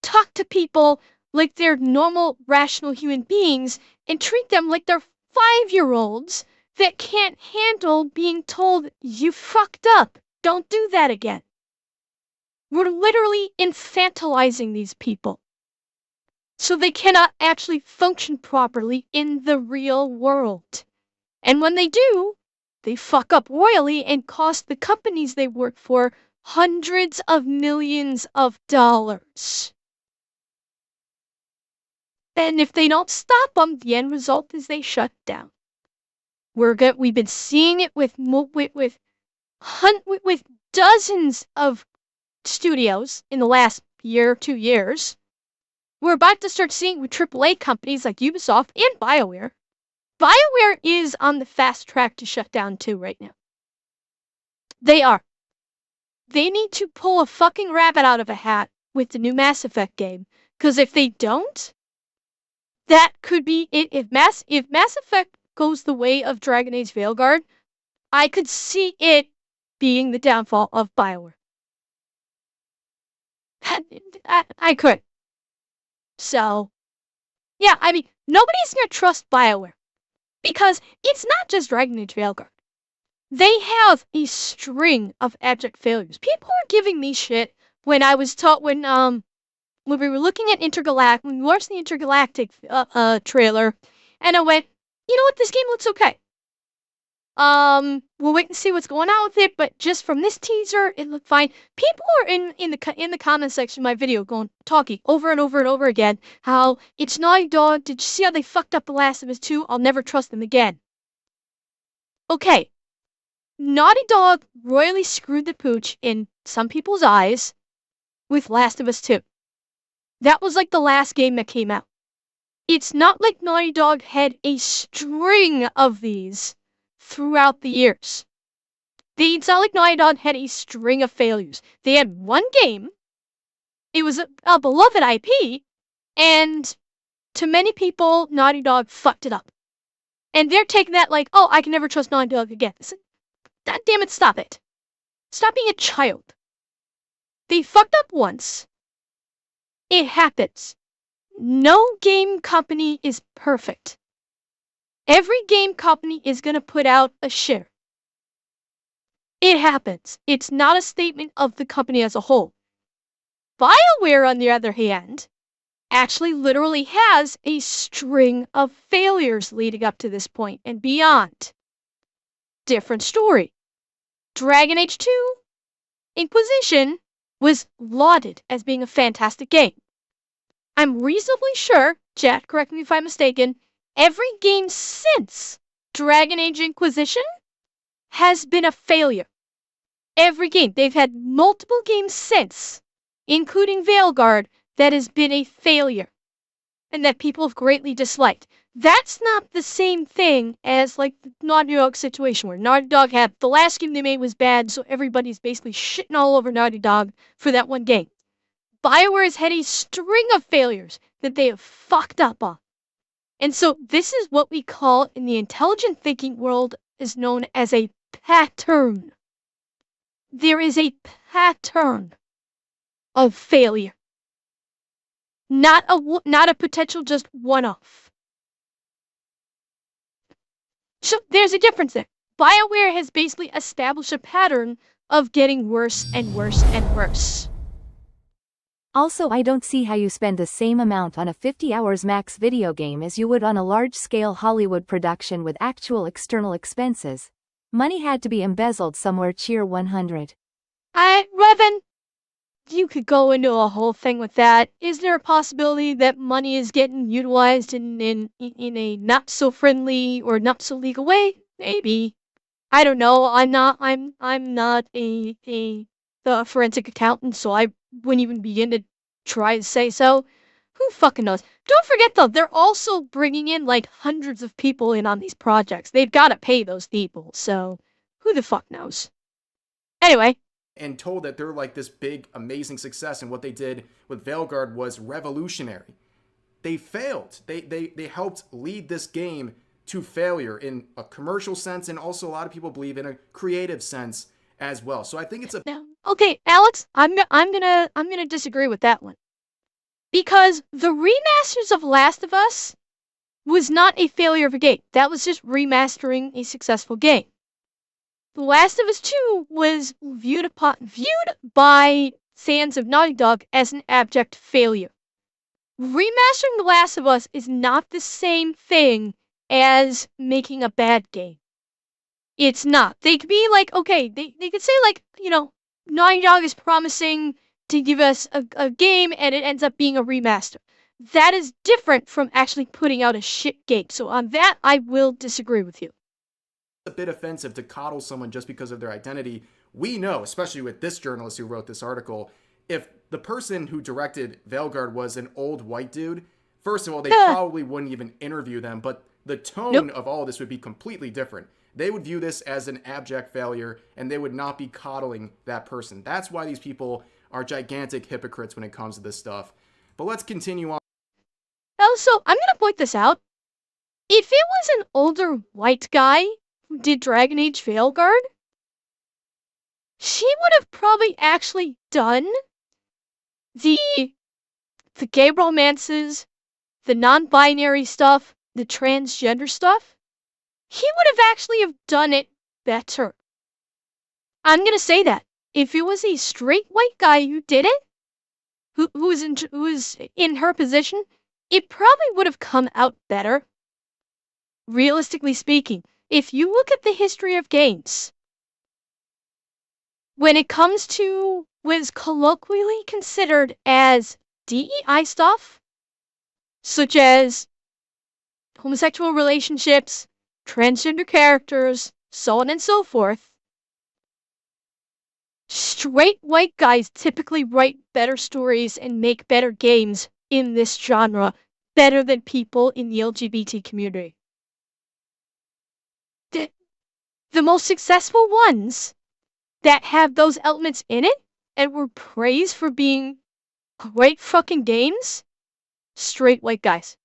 talk to people like they're normal, rational human beings and treat them like they're 5-year-olds that can't handle being told, you fucked up, don't do that again. We're literally infantilizing these people. So they cannot actually function properly in the real world. And when they do, they fuck up royally and cost the companies they work for hundreds of millions of dollars. And if they don't stop them, the end result is they shut down. We've been seeing it with dozens of studios in the last year, 2 years. We're about to start seeing with AAA companies like Ubisoft and BioWare. BioWare is on the fast track to shut down too right now. They are. They need to pull a fucking rabbit out of a hat with the new Mass Effect game. Because if they don't, that could be it. If Mass Effect goes the way of Dragon Age Veilguard, I could see it being the downfall of BioWare. I could. So, yeah, I mean, nobody's gonna trust BioWare. Because it's not just Dragon Age Veilguard. They have a string of abject failures. People were giving me shit when I was taught when we were looking at when we watched the Intergalactic trailer, and I went, you know what, this game looks okay. We'll wait and see what's going on with it, but just from this teaser, it looked fine. People are in the comment section of my video talking over and over and over again how it's Naughty Dog. Did you see how they fucked up The Last of Us 2? I'll never trust them again. Okay. Naughty Dog royally screwed the pooch in some people's eyes with Last of Us 2. That was like the last game that came out. It's not like Naughty Dog had a string of these throughout the years. It's not like Naughty Dog had a string of failures. They had one game. It was a beloved IP, and to many people, Naughty Dog fucked it up. And they're taking that like, oh, I can never trust Naughty Dog again. God damn it, stop it. Stop being a child. They fucked up once. It happens. No game company is perfect. Every game company is going to put out a share. It happens. It's not a statement of the company as a whole. BioWare, on the other hand, actually literally has a string of failures leading up to this point and beyond. Different story. Dragon Age 2 Inquisition was lauded as being a fantastic game. I'm reasonably sure, chat, correct me if I'm mistaken, every game since Dragon Age Inquisition has been a failure. Every game. They've had multiple games since, including Veilguard, that has been a failure and that people have greatly disliked. That's not the same thing as like the Naughty Dog situation where Naughty Dog had the last game they made was bad, so everybody's basically shitting all over Naughty Dog for that one game. BioWare has had a string of failures that they have fucked up on. And so this is what we call in the intelligent thinking world is known as a pattern. There is a pattern of failure. Not a potential just one-off. So there's a difference there. BioWare has basically established a pattern of getting worse and worse and worse. Also, I don't see how you spend the same amount on a 50 hours max video game as you would on a large-scale Hollywood production with actual external expenses. Money had to be embezzled somewhere. Cheer 100. Revan, you could go into a whole thing with that. Is there a possibility that money is getting utilized in a not so friendly or not so legal way? Maybe. I don't know. I'm not the forensic accountant, so I wouldn't even begin to try to say so. Who fucking knows? Don't forget though, they're also bringing in like hundreds of people in on these projects. They've got to pay those people, so who the fuck knows? Anyway. And told that they're like this big, amazing success, and what they did with Veilguard was revolutionary. They failed. They helped lead this game to failure in a commercial sense, and also a lot of people believe in a creative sense as well. So I think it's a okay, Alex, I'm gonna disagree with that one. Because the remasters of Last of Us was not a failure of a game. That was just remastering a successful game. The Last of Us 2 was viewed by fans of Naughty Dog as an abject failure. Remastering The Last of Us is not the same thing as making a bad game. It's not. They could be like, okay, they could say like, you know, Naughty Dog is promising to give us a game and it ends up being a remaster. That is different from actually putting out a shit game. So on that, I will disagree with you. A bit offensive to coddle someone just because of their identity. We know, especially with this journalist who wrote this article, if the person who directed Veilguard was an old white dude, first of all, they probably wouldn't even interview them, but the tone of all this would be completely different. They would view this as an abject failure, and they would not be coddling that person. That's why these people are gigantic hypocrites when it comes to this stuff. But let's continue on. Also, I'm gonna point this out. If it was an older white guy who did Dragon Age Veilguard, she would have probably actually done the gay romances, the non-binary stuff, the transgender stuff. He would have actually have done it better. I'm gonna say that. If it was a straight white guy who did it, who was in her position, it probably would have come out better. Realistically speaking, if you look at the history of games, when it comes to what is colloquially considered as DEI stuff, such as homosexual relationships, transgender characters, so on and so forth, straight white guys typically write better stories and make better games in this genre better than people in the LGBT community. The most successful ones that have those elements in it and were praised for being great fucking games, straight white guys.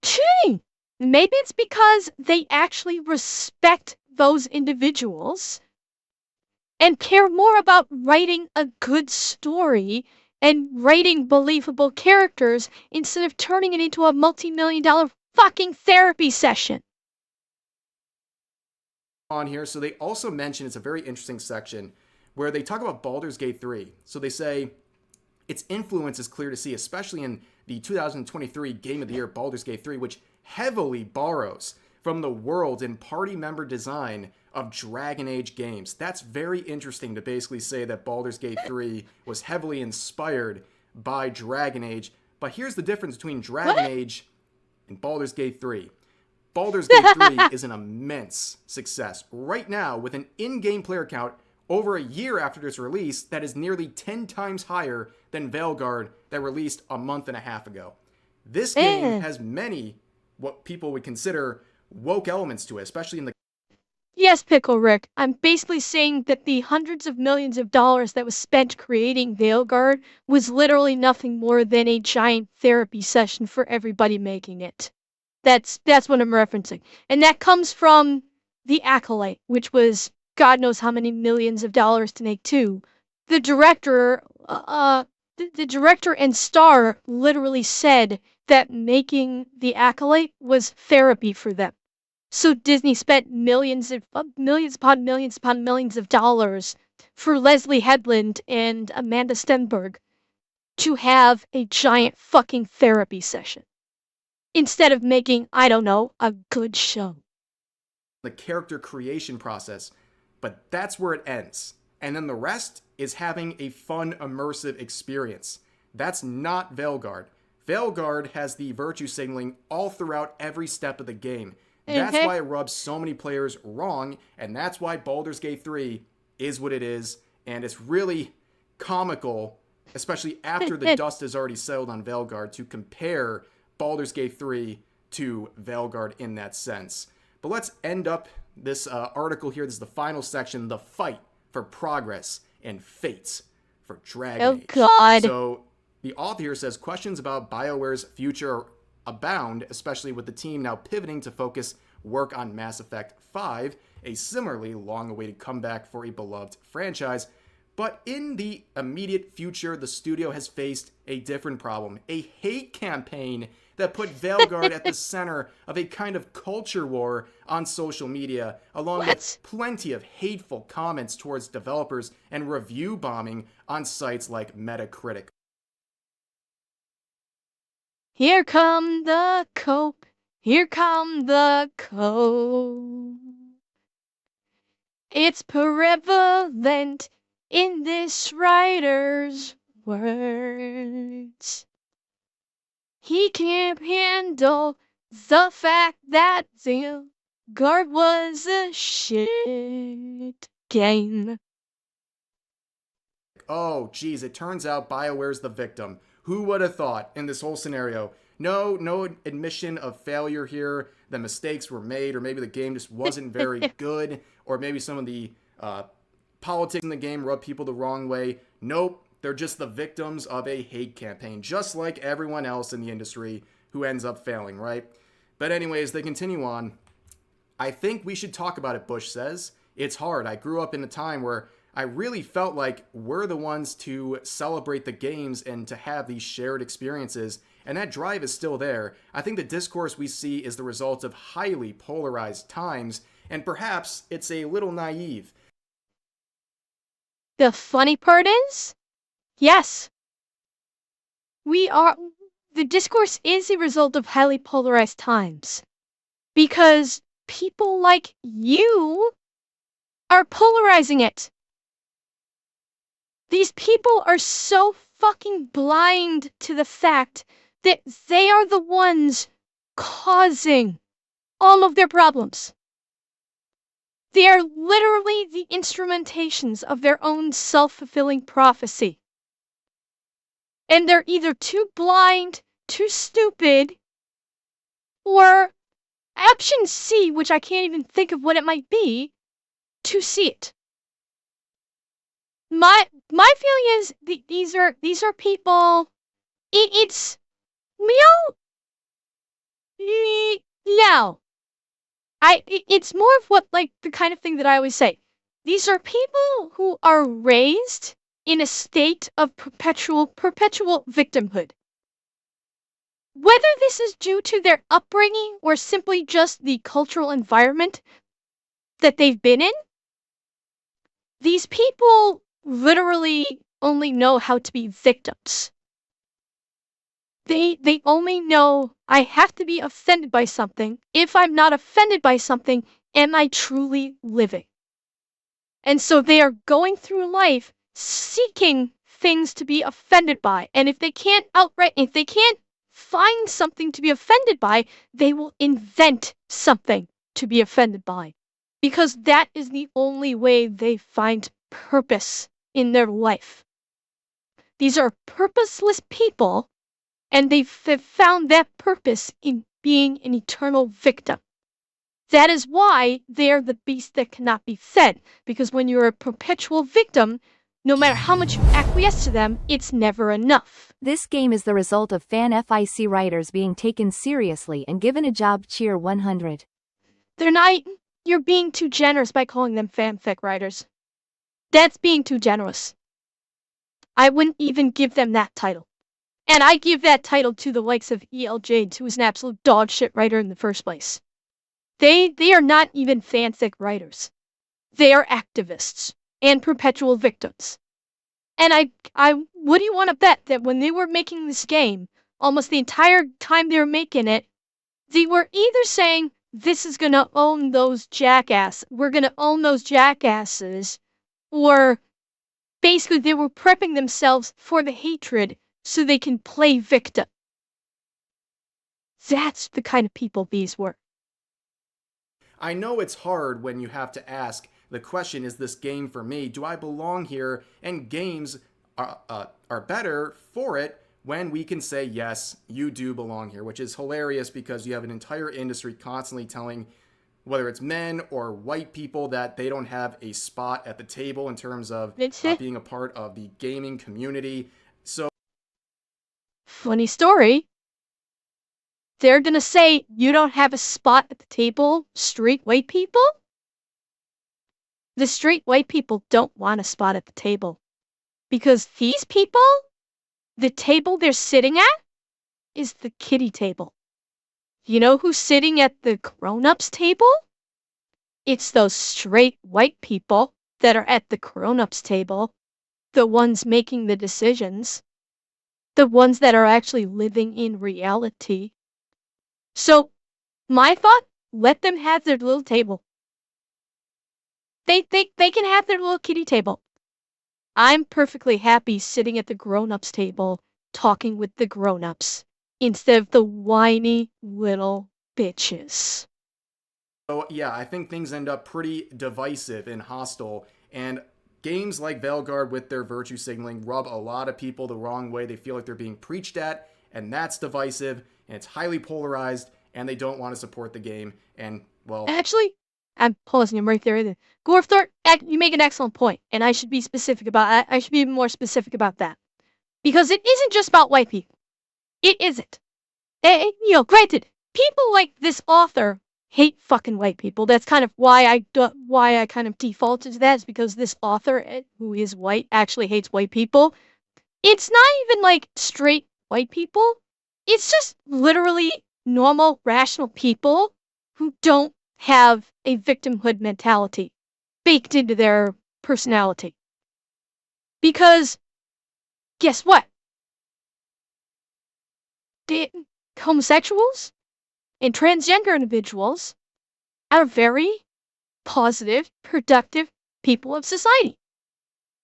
Gee, maybe it's because they actually respect those individuals and care more about writing a good story and writing believable characters instead of turning it into a multi-million-dollar fucking therapy session. On here, so they also mention, it's a very interesting section where they talk about Baldur's Gate 3. So they say its influence is clear to see, especially in the 2023 Game of the Year Baldur's Gate 3, which heavily borrows from the world and party member design of Dragon Age games. That's very interesting to basically say that Baldur's Gate 3 was heavily inspired by Dragon Age. But here's the difference between Dragon Age and Baldur's Gate 3. Baldur's Gate 3 is an immense success. Right now, with an in-game player count over a year after its release that is nearly 10 times higher than Veilguard that released a month and a half ago. This game has many, what people would consider, woke elements to it, especially in the... Yes, Pickle Rick, I'm basically saying that the hundreds of millions of dollars that was spent creating Veilguard was literally nothing more than a giant therapy session for everybody making it. That's what I'm referencing. And that comes from The Acolyte, which was God knows how many millions of dollars to make too. The director and star literally said that making The Acolyte was therapy for them. So Disney spent millions upon millions of dollars for Leslie Headland and Amanda Stenberg to have a giant fucking therapy session, instead of making, I don't know, a good show. The character creation process, but that's where it ends. And then the rest is having a fun, immersive experience. That's not Veilguard. Veilguard has the virtue signaling all throughout every step of the game. That's why it rubs so many players wrong, and that's why Baldur's Gate 3 is what it is, and it's really comical, especially after the dust has already settled on Veilguard, to compare Baldur's Gate 3 to Veilguard in that sense. But let's end up this article here. This is the final section, the fight for progress and fates for Dragon Age. Oh, God. So the author here says, questions about BioWare's future abound, especially with the team now pivoting to focus work on Mass Effect 5, a similarly long-awaited comeback for a beloved franchise. But in the immediate future, the studio has faced a different problem, a hate campaign that put Veilguard at the center of a kind of culture war on social media, along with plenty of hateful comments towards developers and review bombing on sites like Metacritic. Here come the cope, here come the cope. It's prevalent in this writer's words. He can't handle the fact that Veilguard was a shit game. Oh, geez, it turns out BioWare's the victim. Who would have thought in this whole scenario? No admission of failure here. The mistakes were made, or maybe the game just wasn't very good, or maybe some of the politics in the game rubbed people the wrong way. Nope, they're just the victims of a hate campaign, just like everyone else in the industry who ends up failing, right? But anyways, they continue on. I think we should talk about it, Bush says. It's hard. I grew up in a time where I really felt like we're the ones to celebrate the games and to have these shared experiences, and that drive is still there. I think the discourse we see is the result of highly polarized times, and perhaps it's a little naive. The funny part is, yes, the discourse is a result of highly polarized times, because people like you are polarizing it. These people are so fucking blind to the fact that they are the ones causing all of their problems. They are literally the instrumentations of their own self-fulfilling prophecy. And they're either too blind, too stupid, or option C, which I can't even think of what it might be, to see it. My feeling is these are people. It's meow. No. It's more of what, like, the kind of thing that I always say. These are people who are raised in a state of perpetual victimhood. Whether this is due to their upbringing or simply just the cultural environment that they've been in, these people literally only know how to be victims. They only know I have to be offended by something. If I'm not offended by something, am I truly living? And so they are going through life seeking things to be offended by. And if they can't find something to be offended by, they will invent something to be offended by. Because that is the only way they find purpose in their life. These are purposeless people, and they've found that purpose in being an eternal victim. That is why they're the beast that cannot be fed, because when you're a perpetual victim, no matter how much you acquiesce to them, it's never enough. This game is the result of fan FIC writers being taken seriously and given a job. Cheer 100. They're not. You're being too generous by calling them fanfic writers. That's being too generous. I wouldn't even give them that title. And I give that title to the likes of E.L. Jades, who is an absolute dog shit writer in the first place. They are not even fanfic writers. They are activists and perpetual victims. And what do you want to bet that when they were making this game, almost the entire time they were making it, they were either saying, this is gonna own those we're gonna own those jackasses, or basically they were prepping themselves for the hatred so they can play victim. That's the kind of people these were. I know it's hard when you have to ask the question, is this game for me? Do I belong here? And games are better for it when we can say, yes, you do belong here, which is hilarious because you have an entire industry constantly telling, whether it's men or white people, that they don't have a spot at the table in terms of being a part of the gaming community. So, funny story. They're gonna say you don't have a spot at the table, straight white people? The straight white people don't want a spot at the table. Because these people, the table they're sitting at is the kiddie table. You know who's sitting at the grown-ups table? It's those straight white people that are at the grown-ups table, the ones making the decisions, the ones that are actually living in reality. So, my thought, let them have their little table. They can have their little kiddie table. I'm perfectly happy sitting at the grown-ups table, talking with the grown-ups, instead of the whiny little bitches. So yeah, I think things end up pretty divisive and hostile, and games like Veilguard with their virtue signaling rub a lot of people the wrong way. They feel like they're being preached at, and that's divisive, and it's highly polarized, and they don't want to support the game, and, well... Actually, I'm pausing him right there. Gorfthor, you make an excellent point, and I should be specific about I should be even more specific about that. Because it isn't just about white people. It isn't. Granted, people like this author hate fucking white people. That's kind of why I kind of defaulted to that, is because this author, who is white, actually hates white people. It's not even like straight white people. It's just literally normal, rational people who don't have a victimhood mentality baked into their personality. Because, guess what? The homosexuals and transgender individuals are very positive, productive people of society.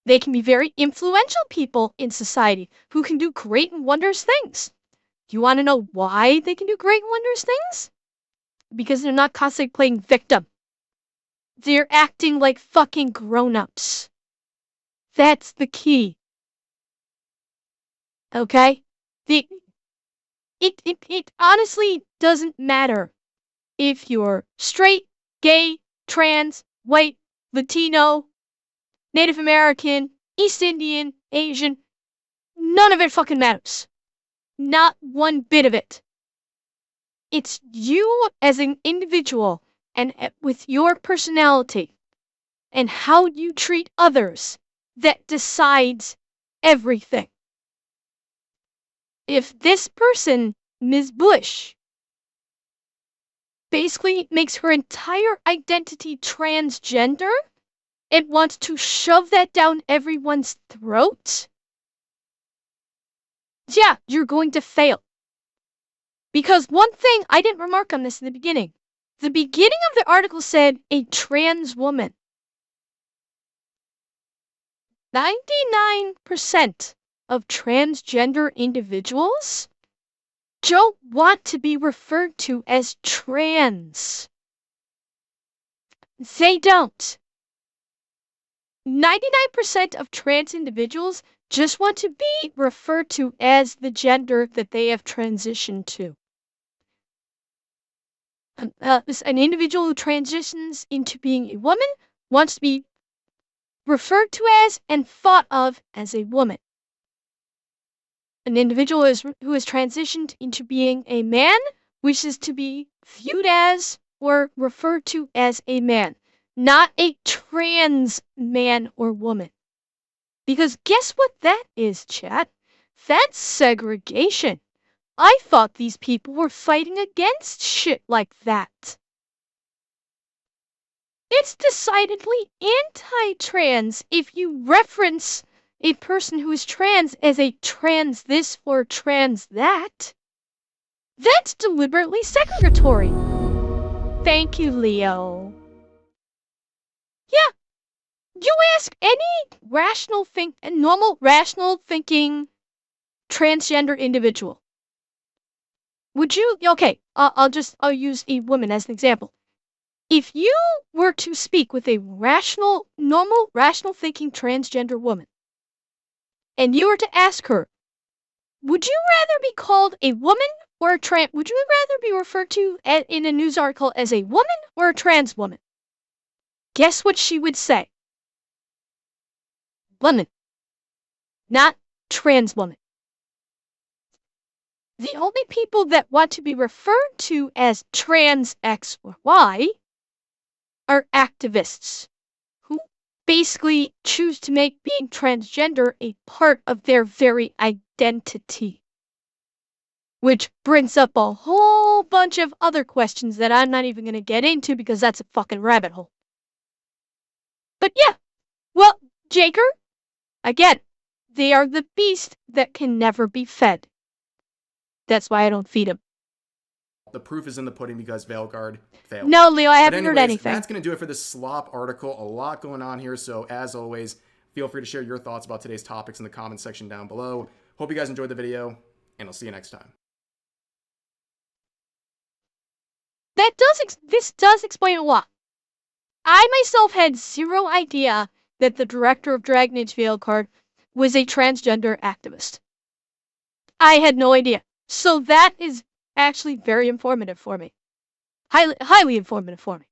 They can be very influential people in society who can do great and wondrous things. You want to know why they can do great and wondrous things? Because they're not constantly playing victim. They're acting like fucking grown-ups. That's the key. Okay? It honestly doesn't matter if you're straight, gay, trans, white, Latino, Native American, East Indian, Asian. None of it fucking matters. Not one bit of it. It's you as an individual and with your personality and how you treat others that decides everything. If this person, Ms. Bush, basically makes her entire identity transgender and wants to shove that down everyone's throat, yeah, you're going to fail. Because one thing, I didn't remark on this in the beginning. The beginning of the article said a trans woman. 99% of transgender individuals don't want to be referred to as trans. They don't. 99% of trans individuals just want to be referred to as the gender that they have transitioned to. An individual who transitions into being a woman wants to be referred to as and thought of as a woman. An individual who has transitioned into being a man wishes to be viewed as or referred to as a man, not a trans man or woman. Because guess what that is, chat? That's segregation. I thought these people were fighting against shit like that. It's decidedly anti-trans if you reference a person who is trans as a trans this or trans that. That's deliberately segregatory. Thank you, Leo. Yeah, you ask any normal rational thinking transgender individual. Would you, okay, I'll use a woman as an example. If you were to speak with a normal rational thinking transgender woman, and you were to ask her, would you rather be called a woman or a trans? Would you rather be referred to in a news article as a woman or a trans woman? Guess what she would say? Woman, not trans woman. The only people that want to be referred to as trans X or Y are activists who basically choose to make being transgender a part of their very identity. Which brings up a whole bunch of other questions that I'm not even going to get into because that's a fucking rabbit hole. But yeah, well, Jaker, again, they are the beast that can never be fed. That's why I don't feed them. The proof is in the pudding because Veilguard failed. No, Leo, I haven't heard anything. That's going to do it for this slop article. A lot going on here. So as always, feel free to share your thoughts about today's topics in the comments section down below. Hope you guys enjoyed the video, and I'll see you next time. This does explain a lot. I myself had zero idea that the director of Dragon Age Veilguard was a transgender activist. I had no idea. So that is actually very informative for me. Highly informative for me.